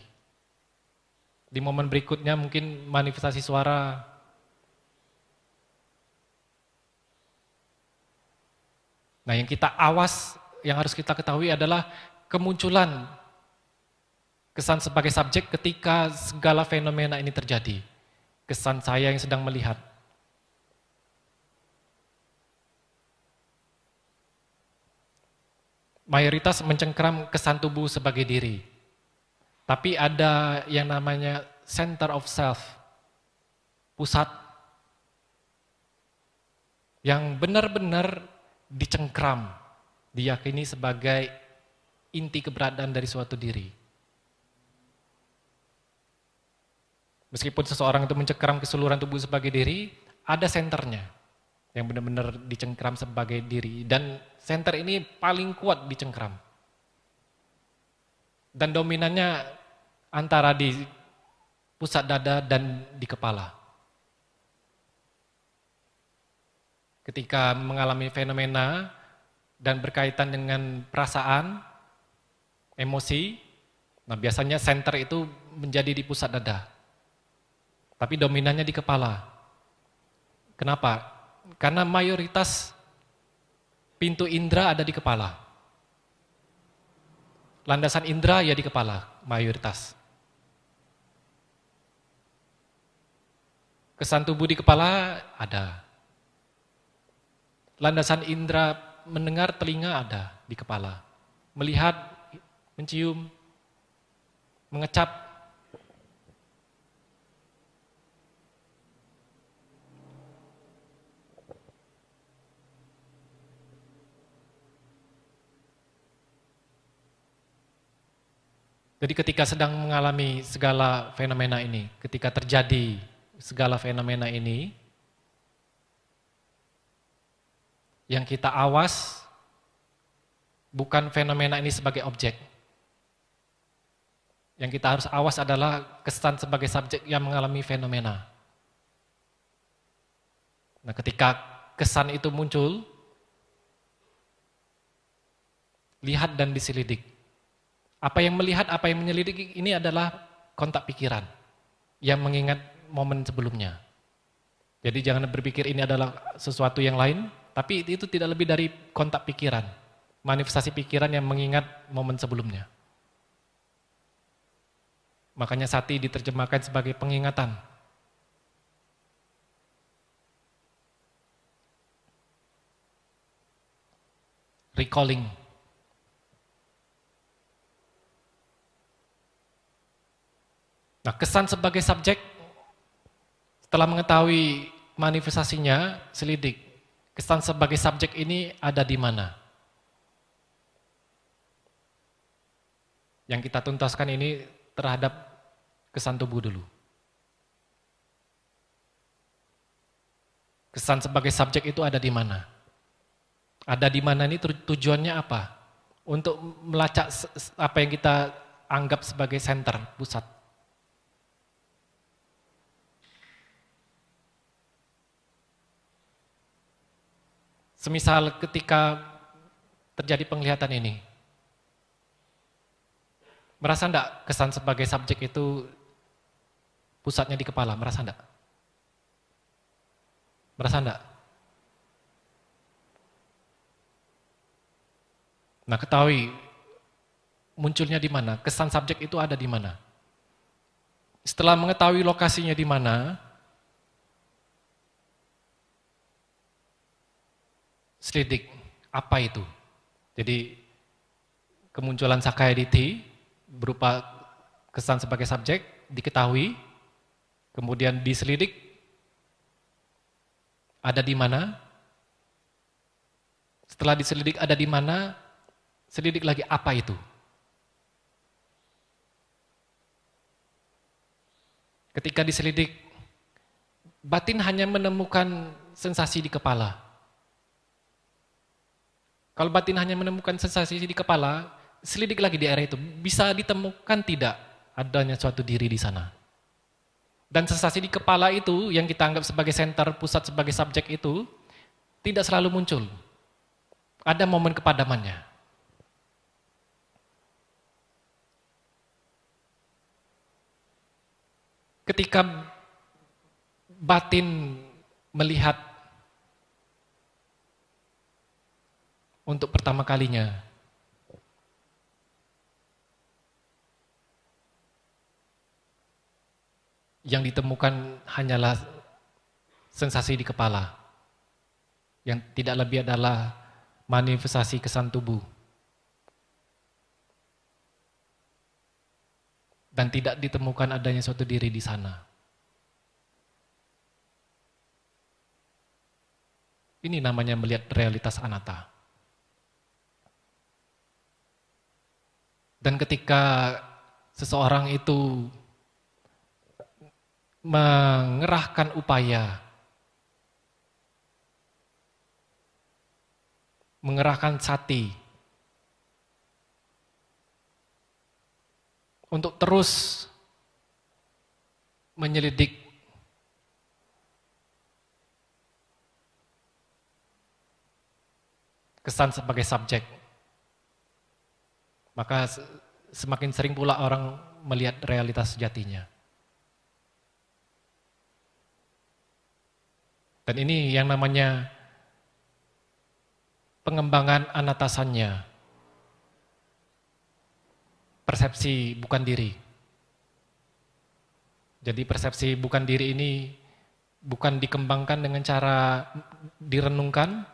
Di momen berikutnya mungkin manifestasi suara. Nah, yang kita awas, yang harus kita ketahui adalah kemunculan kesan sebagai subjek ketika segala fenomena ini terjadi. Kesan saya yang sedang melihat. Mayoritas mencengkram kesan tubuh sebagai diri. Tapi ada yang namanya center of self, pusat yang benar-benar dicengkram, diyakini sebagai inti keberadaan dari suatu diri. Meskipun seseorang itu mencengkram keseluruhan tubuh sebagai diri, ada senternya yang benar-benar dicengkram sebagai diri. Dan senter ini paling kuat dicengkram. Dan dominannya antara di pusat dada dan di kepala. Ketika mengalami fenomena dan berkaitan dengan perasaan, emosi, nah biasanya senter itu menjadi di pusat dada. Tapi dominannya di kepala. Kenapa? Karena mayoritas pintu indera ada di kepala. Landasan indera ya di kepala, mayoritas. Kesan tubuh di kepala ada. Landasan indera mendengar telinga ada di kepala. Melihat, mencium, mengecap. Jadi ketika sedang mengalami segala fenomena ini, ketika terjadi segala fenomena ini, yang kita awas bukan fenomena ini sebagai objek. Yang kita harus awas adalah kesan sebagai subjek yang mengalami fenomena. Nah, ketika kesan itu muncul, lihat dan diselidik. Apa yang melihat, apa yang menyelidiki ini adalah kontak pikiran yang mengingat momen sebelumnya. Jadi jangan berpikir ini adalah sesuatu yang lain, tapi itu tidak lebih dari kontak pikiran, manifestasi pikiran yang mengingat momen sebelumnya. Makanya sati diterjemahkan sebagai pengingatan. Recalling. Nah, kesan sebagai subjek, setelah mengetahui manifestasinya, selidik. Kesan sebagai subjek ini ada di mana? Yang kita tuntaskan ini terhadap kesan tubuh dulu. Kesan sebagai subjek itu ada di mana? Ada di mana ini tujuannya apa? Untuk melacak apa yang kita anggap sebagai center, pusat. Semisal ketika terjadi penglihatan ini, merasa enggak kesan sebagai subjek itu pusatnya di kepala, merasa enggak? Merasa enggak? Nah, ketahui munculnya di mana, kesan subjek itu ada di mana. Setelah mengetahui lokasinya di mana, selidik apa itu. Jadi kemunculan Sakaya Ditti berupa kesan sebagai subjek diketahui, kemudian diselidik ada di mana. Setelah diselidik ada di mana, selidik lagi apa itu. Ketika diselidik, batin hanya menemukan sensasi di kepala. Kalau batin hanya menemukan sensasi di kepala, selidik lagi di area itu. Bisa ditemukan tidak adanya suatu diri di sana. Dan sensasi di kepala itu yang kita anggap sebagai senter, pusat sebagai subjek itu, tidak selalu muncul. Ada momen kepadamannya. Ketika batin melihat untuk pertama kalinya, yang ditemukan hanyalah sensasi di kepala, yang tidak lebih adalah manifestasi kesan tubuh. Dan tidak ditemukan adanya suatu diri di sana. Ini namanya melihat realitas anatta. Dan ketika seseorang itu mengerahkan upaya, mengerahkan sati untuk terus menyelidik kesan sebagai subjek, maka semakin sering pula orang melihat realitas sejatinya. Dan ini yang namanya pengembangan anatasannya, persepsi bukan diri. Jadi persepsi bukan diri ini bukan dikembangkan dengan cara direnungkan,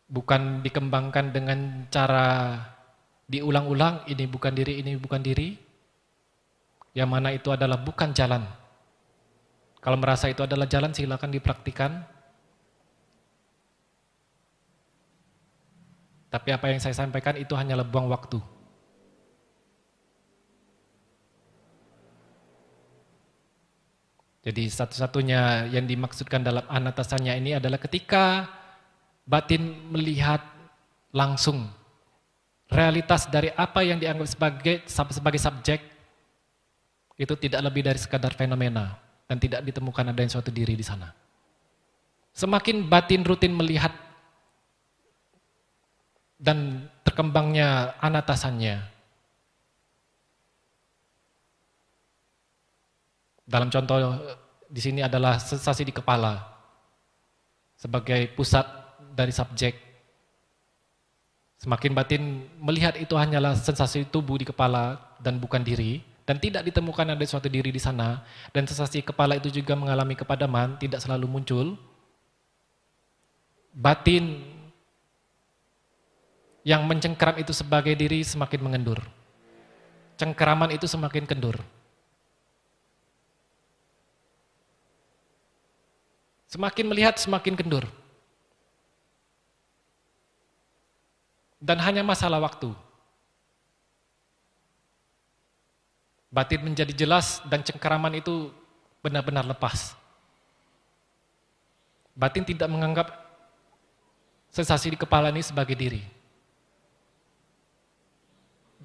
bukan dikembangkan dengan cara diulang-ulang, ini bukan diri, ini bukan diri. Yang mana itu adalah bukan jalan. Kalau merasa itu adalah jalan, silakan dipraktikan. Tapi apa yang saya sampaikan itu hanyalah buang waktu. Jadi satu-satunya yang dimaksudkan dalam anatasannya ini adalah ketika batin melihat langsung realitas dari apa yang dianggap sebagai subjek, itu tidak lebih dari sekadar fenomena dan tidak ditemukan adanya suatu diri di sana. Semakin batin rutin melihat dan terkembangnya anatasannya, dalam contoh di sini adalah sensasi di kepala sebagai pusat dari subjek. Semakin batin melihat itu hanyalah sensasi tubuh di kepala dan bukan diri, dan tidak ditemukan ada suatu diri di sana, dan sensasi kepala itu juga mengalami kepadaman, tidak selalu muncul. Batin yang mencengkeram itu sebagai diri semakin mengendur. Cengkeraman itu semakin kendur. Semakin melihat semakin kendur. Dan hanya masalah waktu. Batin menjadi jelas dan cengkeraman itu benar-benar lepas. Batin tidak menganggap sensasi di kepala ini sebagai diri.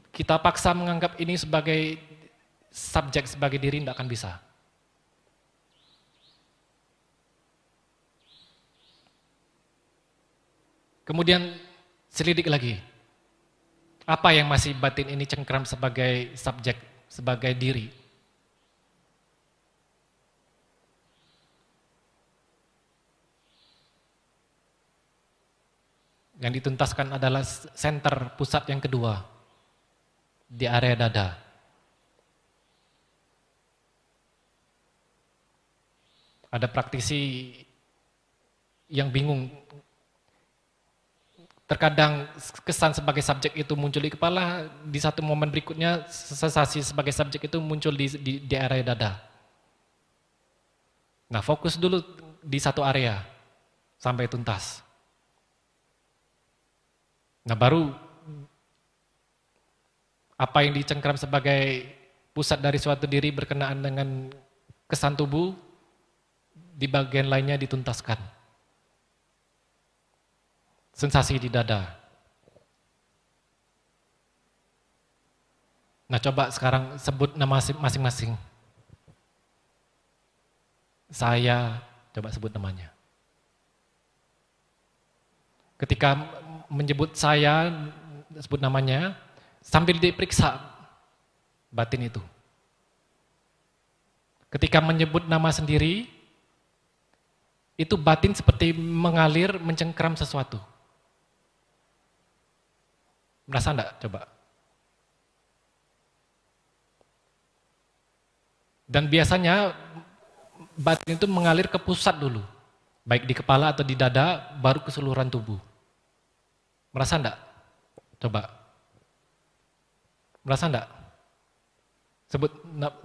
Kita paksa menganggap ini sebagai subjek, sebagai diri, tidak akan bisa. Kemudian selidik lagi. Apa yang masih batin ini cengkram sebagai subjek, sebagai diri? Yang dituntaskan adalah center pusat yang kedua, di area dada. Ada praktisi yang bingung. Terkadang kesan sebagai subjek itu muncul di kepala, di satu momen berikutnya sensasi sebagai subjek itu muncul di area dada. Nah, fokus dulu di satu area sampai tuntas. Nah, baru apa yang dicengkram sebagai pusat dari suatu diri berkenaan dengan kesan tubuh, di bagian lainnya dituntaskan. Sensasi di dada. Nah, coba sekarang sebut nama masing-masing. Saya, coba sebut namanya. Ketika menyebut saya, sebut namanya, sambil diperiksa batin itu. Ketika menyebut nama sendiri, itu batin seperti mengalir, mencengkram sesuatu. Merasa enggak? Coba. Dan biasanya batin itu mengalir ke pusat dulu. Baik di kepala atau di dada, baru keseluruhan tubuh. Merasa enggak? Coba. Merasa enggak? Sebut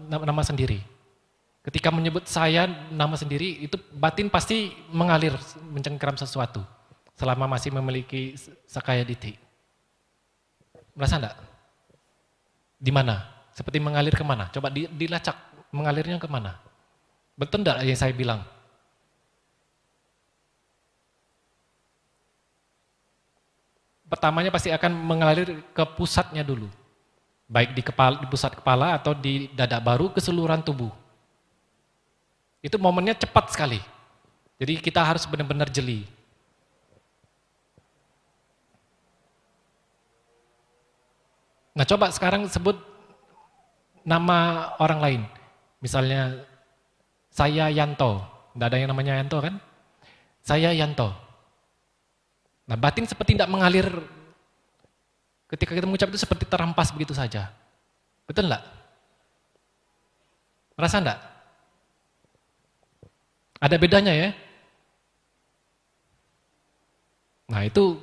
nama sendiri. Ketika menyebut saya, nama sendiri, itu batin pasti mengalir, mencengkram sesuatu. Selama masih memiliki sakaya diti. Merasa enggak? Di mana? Seperti mengalir kemana? Coba dilacak, mengalirnya kemana? Betul enggak yang saya bilang? Pertamanya pasti akan mengalir ke pusatnya dulu. Baik di pusat kepala atau di dada, baru keseluruhan tubuh. Itu momennya cepat sekali. Jadi kita harus benar-benar jeli. Nah, coba sekarang sebut nama orang lain. Misalnya saya Yanto. Tidak ada yang namanya Yanto kan? Saya Yanto. Nah, batin seperti tidak mengalir. Ketika kita mengucap itu seperti terampas begitu saja. Betul enggak? Merasa enggak? Ada bedanya ya? Nah, itu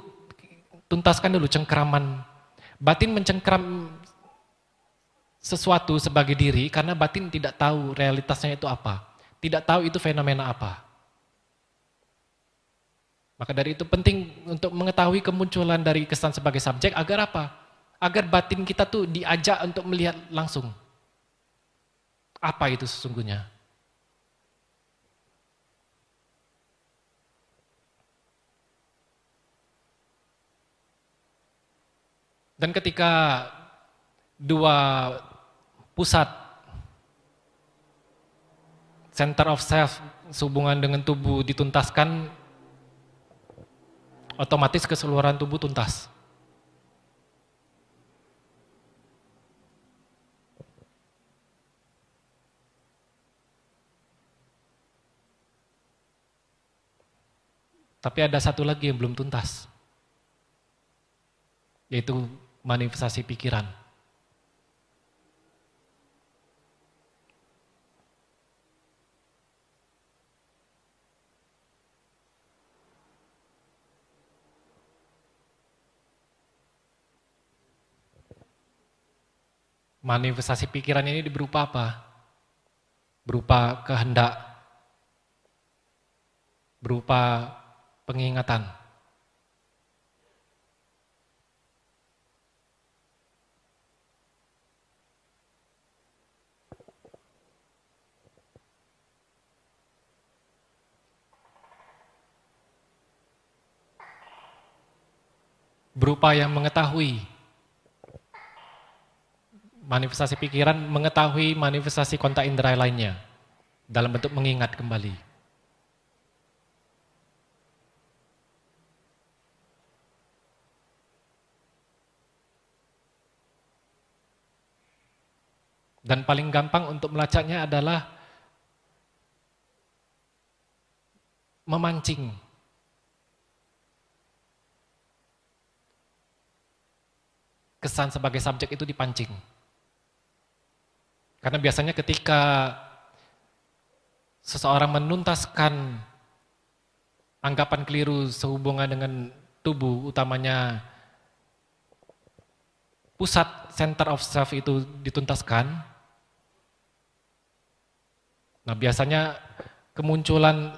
tuntaskan dulu cengkraman. Batin mencengkram sesuatu sebagai diri karena batin tidak tahu realitasnya itu apa. Tidak tahu itu fenomena apa. Maka dari itu penting untuk mengetahui kemunculan dari kesan sebagai subjek agar apa? Agar batin kita tuh diajak untuk melihat langsung. Apa itu sesungguhnya? Dan ketika dua pusat center of self sehubungan dengan tubuh dituntaskan, otomatis keseluruhan tubuh tuntas. Tapi ada satu lagi yang belum tuntas, yaitu manifestasi pikiran. Manifestasi pikiran ini berupa apa? Berupa kehendak, berupa pengingatan. Berupa yang mengetahui. Manifestasi pikiran mengetahui manifestasi kontak indera lainnya dalam bentuk mengingat kembali. Dan paling gampang untuk melacaknya adalah memancing. Kesan sebagai subjek itu dipancing. Karena biasanya ketika seseorang menuntaskan anggapan keliru sehubungan dengan tubuh, utamanya pusat center of self itu dituntaskan, nah biasanya kemunculan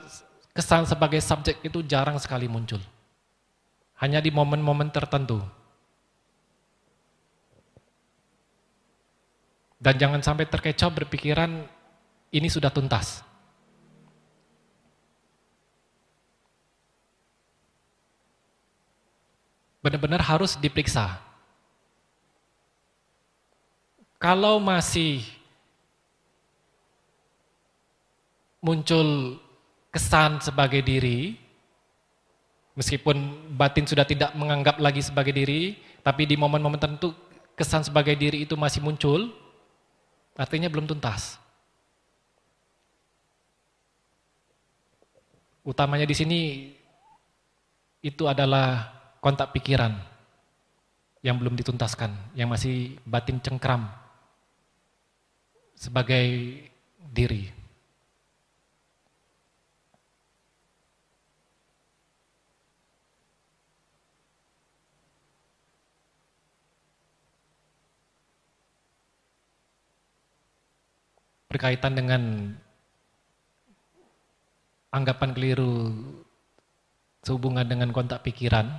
kesan sebagai subjek itu jarang sekali muncul. Hanya di momen-momen tertentu. Dan jangan sampai terkecoh berpikiran ini sudah tuntas. Benar-benar harus diperiksa. Kalau masih muncul kesan sebagai diri, meskipun batin sudah tidak menganggap lagi sebagai diri, tapi di momen-momen tertentu kesan sebagai diri itu masih muncul, artinya belum tuntas. Utamanya di sini itu adalah kontak pikiran yang belum dituntaskan, yang masih batin cengkram sebagai diri. Berkaitan dengan anggapan keliru sehubungan dengan kontak pikiran,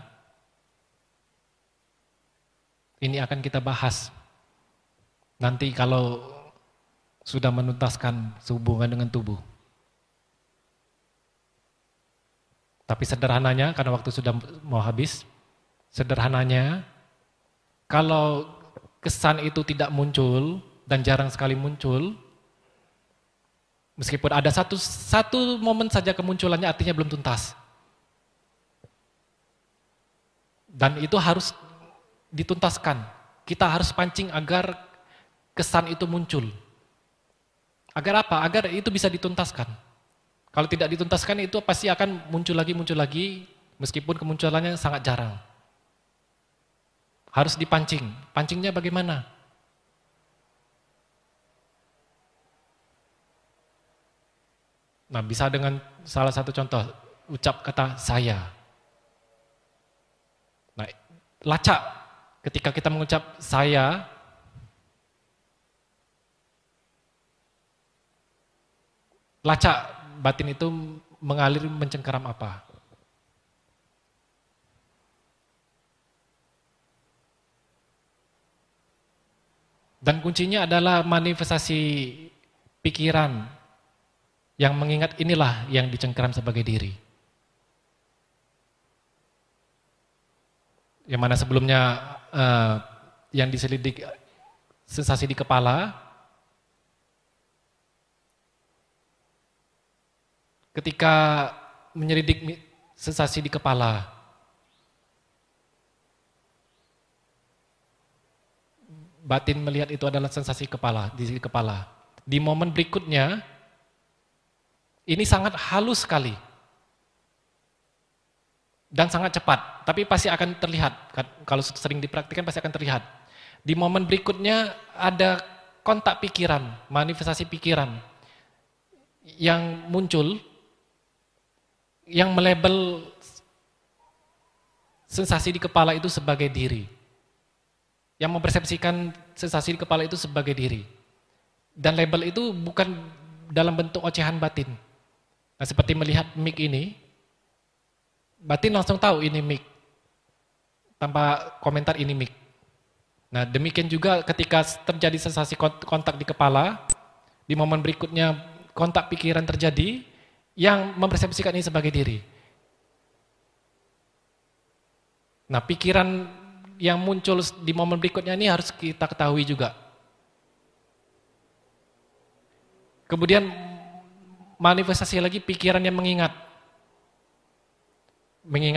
ini akan kita bahas nanti kalau sudah menuntaskan sehubungan dengan tubuh. Tapi sederhananya, karena waktu sudah mau habis, sederhananya kalau kesan itu tidak muncul dan jarang sekali muncul, meskipun ada satu momen saja kemunculannya, artinya belum tuntas. Dan itu harus dituntaskan. Kita harus pancing agar kesan itu muncul. Agar apa? Agar itu bisa dituntaskan. Kalau tidak dituntaskan itu pasti akan muncul lagi, meskipun kemunculannya sangat jarang. Harus dipancing. Pancingnya bagaimana? Nah, bisa dengan salah satu contoh, ucap kata saya. Nah, lacak ketika kita mengucap saya, lacak batin itu mengalir mencengkeram apa? Dan kuncinya adalah manifestasi pikiran yang mengingat inilah yang dicengkeram sebagai diri. Yang mana sebelumnya yang diselidik sensasi di kepala, ketika menyelidik sensasi di kepala, batin melihat itu adalah sensasi kepala, di kepala. Di momen berikutnya, ini sangat halus sekali. Dan sangat cepat, tapi pasti akan terlihat. Kalau sering dipraktikkan pasti akan terlihat. Di momen berikutnya ada kontak pikiran, manifestasi pikiran yang muncul, yang melabel sensasi di kepala itu sebagai diri. Yang mempersepsikan sensasi di kepala itu sebagai diri. Dan label itu bukan dalam bentuk ocehan batin. Nah, seperti melihat mic ini, batin langsung tahu ini mic, tanpa komentar ini mic. Nah, demikian juga ketika terjadi sensasi kontak di kepala, di momen berikutnya kontak pikiran terjadi, yang mempersepsikan ini sebagai diri. Nah, pikiran yang muncul di momen berikutnya ini harus kita ketahui juga. Kemudian manifestasi lagi pikiran yang mengingat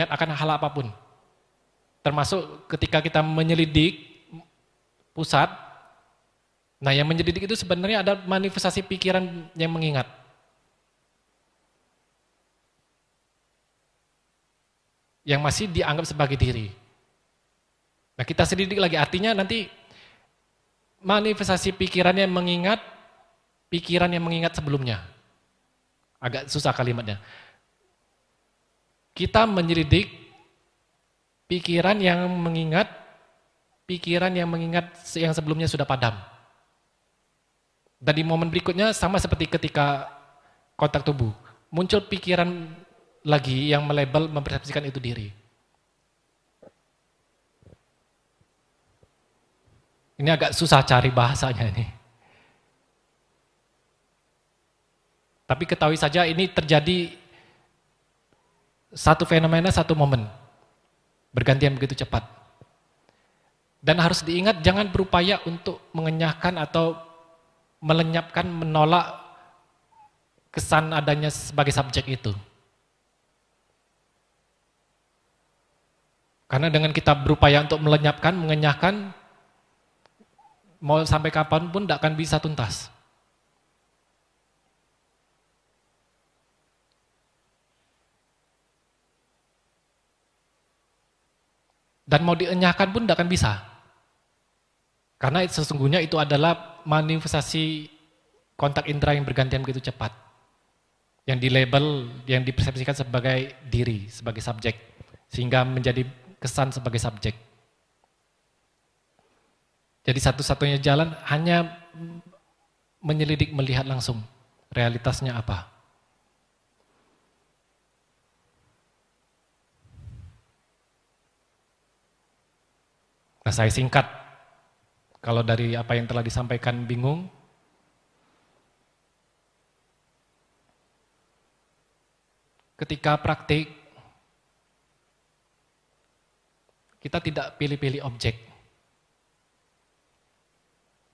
akan hal apapun. Termasuk ketika kita menyelidik pusat, Nah, yang menyelidik itu sebenarnya ada manifestasi pikiran yang mengingat. Yang masih dianggap sebagai diri. Nah, kita selidik lagi, artinya nanti manifestasi pikiran yang mengingat sebelumnya. Agak susah kalimatnya. Kita menyelidik pikiran yang mengingat yang sebelumnya sudah padam. Dan di momen berikutnya sama seperti ketika kontak tubuh, muncul pikiran lagi yang melabel, mempersepsikan itu diri. Ini agak susah cari bahasanya ini. Tapi ketahui saja ini terjadi satu fenomena, satu momen. Bergantian begitu cepat. Dan harus diingat jangan berupaya untuk mengenyahkan atau melenyapkan, menolak kesan adanya sebagai subjek itu. Karena dengan kita berupaya untuk melenyapkan, mengenyahkan, mau sampai kapanpun tidak akan bisa tuntas. Dan mau dienyahkan pun tidak akan bisa. Karena sesungguhnya itu adalah manifestasi kontak indera yang bergantian begitu cepat. Yang dilabel, yang dipersepsikan sebagai diri, sebagai subjek. Sehingga menjadi kesan sebagai subjek. Jadi satu-satunya jalan hanya menyelidik, melihat langsung realitasnya apa. Nah, saya singkat. Kalau dari apa yang telah disampaikan bingung, ketika praktik, kita tidak pilih-pilih objek.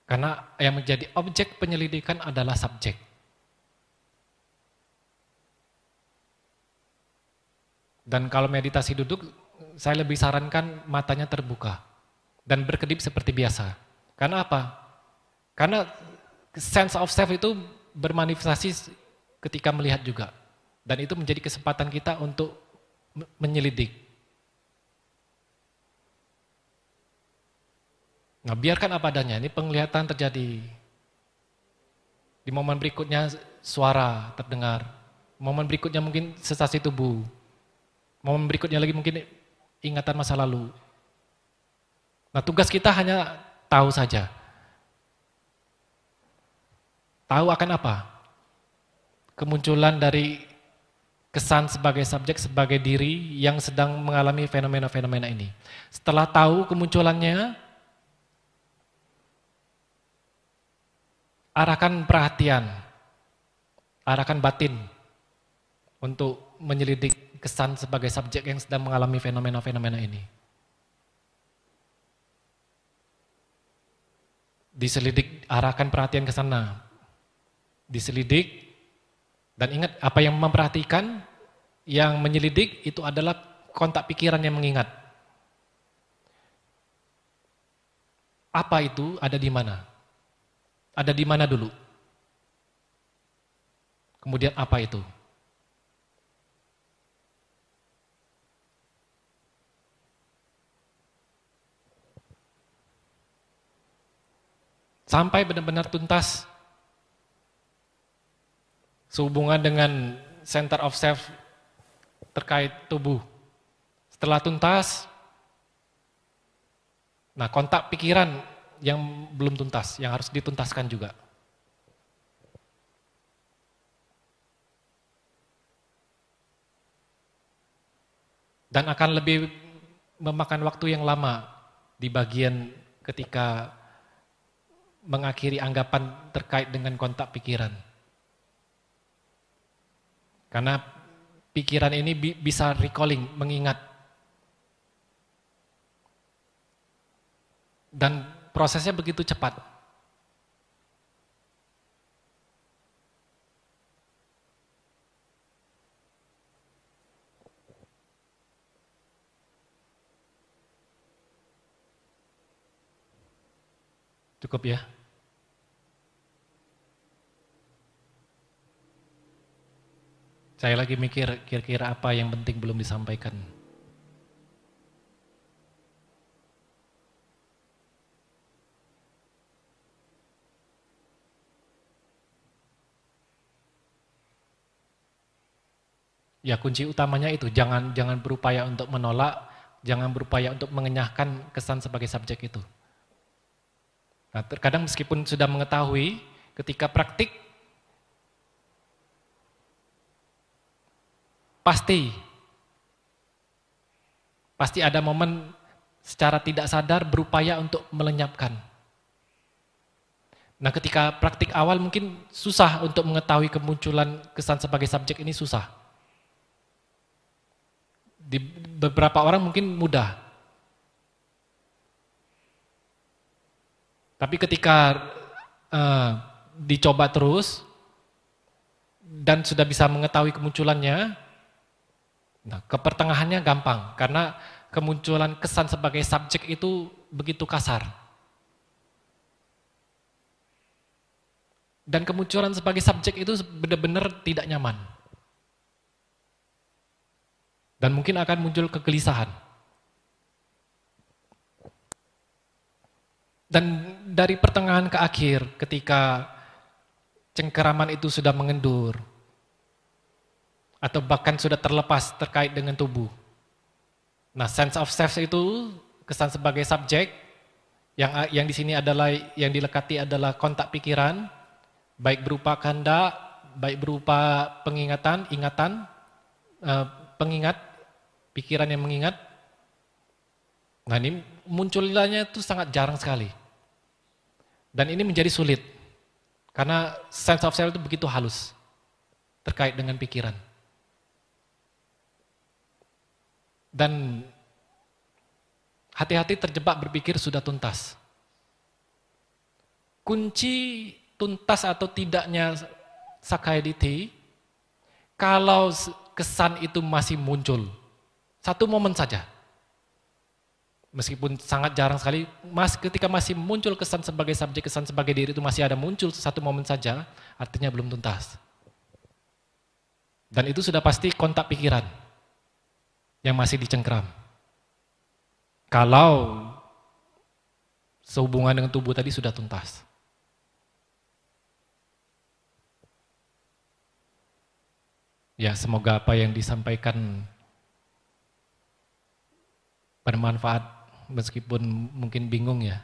Karena yang menjadi objek penyelidikan adalah subjek. Dan kalau meditasi duduk, saya lebih sarankan matanya terbuka dan berkedip seperti biasa. Karena apa? Karena sense of self itu bermanifestasi ketika melihat juga. Dan itu menjadi kesempatan kita untuk menyelidik. Nah, biarkan apa adanya, ini penglihatan terjadi. Di momen berikutnya suara terdengar. Momen berikutnya mungkin sensasi tubuh. Momen berikutnya lagi mungkin ingatan masa lalu. Nah, tugas kita hanya tahu saja. Tahu akan apa? Kemunculan dari kesan sebagai subjek, sebagai diri yang sedang mengalami fenomena-fenomena ini. Setelah tahu kemunculannya, arahkan perhatian, arahkan batin untuk menyelidik kesan sebagai subjek yang sedang mengalami fenomena-fenomena ini. Diselidik, arahkan perhatian ke sana. Diselidik, dan ingat apa yang memperhatikan, yang menyelidik itu adalah kontak pikiran yang mengingat. Apa itu, ada di mana? Ada di mana dulu? Kemudian apa itu? Sampai benar-benar tuntas sehubungan dengan center of self terkait tubuh. Setelah tuntas, nah kontak pikiran yang belum tuntas, yang harus dituntaskan juga. Dan akan lebih memakan waktu yang lama di bagian ketika mengakhiri anggapan terkait dengan kontak pikiran. Karena pikiran ini bisa recalling, mengingat. Dan prosesnya begitu cepat. Cukup ya? Saya lagi mikir kira-kira apa yang penting belum disampaikan. Ya kunci utamanya itu, jangan berupaya untuk menolak, jangan berupaya untuk mengenyahkan kesan sebagai subjek itu. Nah, terkadang meskipun sudah mengetahui, ketika praktik, pasti ada momen secara tidak sadar berupaya untuk melenyapkan. Nah, ketika praktik awal mungkin susah untuk mengetahui kemunculan kesan sebagai subjek ini susah. Di beberapa orang mungkin mudah. Tapi ketika dicoba terus dan sudah bisa mengetahui kemunculannya, nah ke pertengahannya gampang karena kemunculan kesan sebagai subjek itu begitu kasar. Dan kemunculan sebagai subjek itu benar-benar tidak nyaman. Dan mungkin akan muncul kegelisahan. Dan dari pertengahan ke akhir ketika cengkeraman itu sudah mengendur atau bahkan sudah terlepas terkait dengan tubuh. Nah, sense of self itu kesan sebagai subjek yang di sini adalah yang dilekati adalah kontak pikiran, baik berupa kehendak, baik berupa pengingat, pikiran yang mengingat. Nah, ini munculnya itu sangat jarang sekali. Dan ini menjadi sulit. Karena sense of self itu begitu halus terkait dengan pikiran. Dan hati-hati terjebak berpikir sudah tuntas. Kunci tuntas atau tidaknya Sakayaditi, kalau kesan itu masih muncul, satu momen saja. Meskipun sangat jarang sekali, ketika masih muncul kesan sebagai subjek, kesan sebagai diri itu masih ada muncul satu momen saja, artinya belum tuntas. Dan itu sudah pasti kontak pikiran yang masih dicengkram. Kalau sehubungan dengan tubuh tadi sudah tuntas. Ya, semoga apa yang disampaikan bermanfaat meskipun mungkin bingung ya.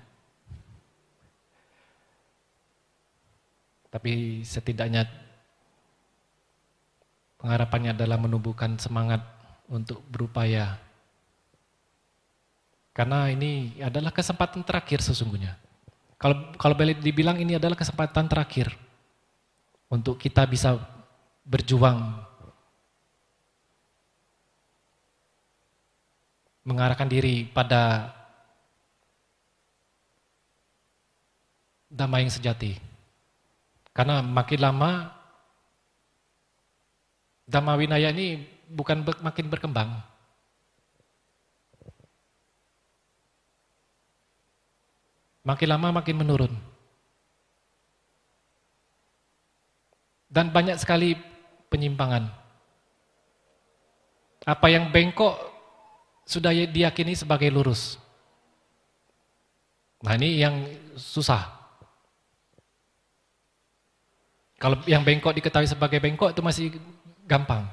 Tapi setidaknya pengharapannya adalah menumbuhkan semangat untuk berupaya. Karena ini adalah kesempatan terakhir sesungguhnya. Kalau boleh dibilang ini adalah kesempatan terakhir untuk kita bisa berjuang mengarahkan diri pada damai yang sejati. Karena makin lama Dhamma Winaya ini bukan makin berkembang. Makin lama makin menurun. Dan banyak sekali penyimpangan. Apa yang bengkok sudah diyakini sebagai lurus. Nah, ini yang susah. Kalau yang bengkok diketahui sebagai bengkok itu masih gampang.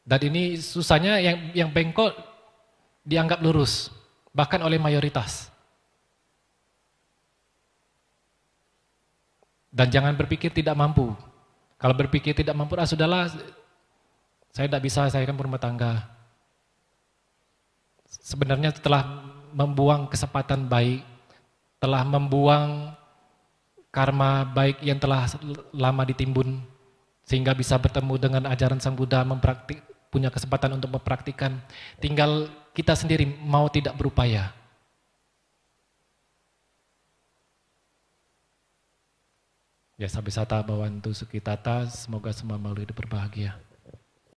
Dan ini susahnya yang bengkok dianggap lurus, bahkan oleh mayoritas. Dan jangan berpikir tidak mampu. Kalau berpikir tidak mampu, sudahlah, saya tidak bisa, saya kan berumah tangga. Sebenarnya telah membuang kesempatan baik, telah membuang karma baik yang telah lama ditimbun, sehingga bisa bertemu dengan ajaran Sang Buddha, punya kesempatan untuk mempraktikkan. Tinggal kita sendiri mau tidak berupaya. Ya, sabisata bawantu sukitata, semoga semua melalui hidup berbahagia.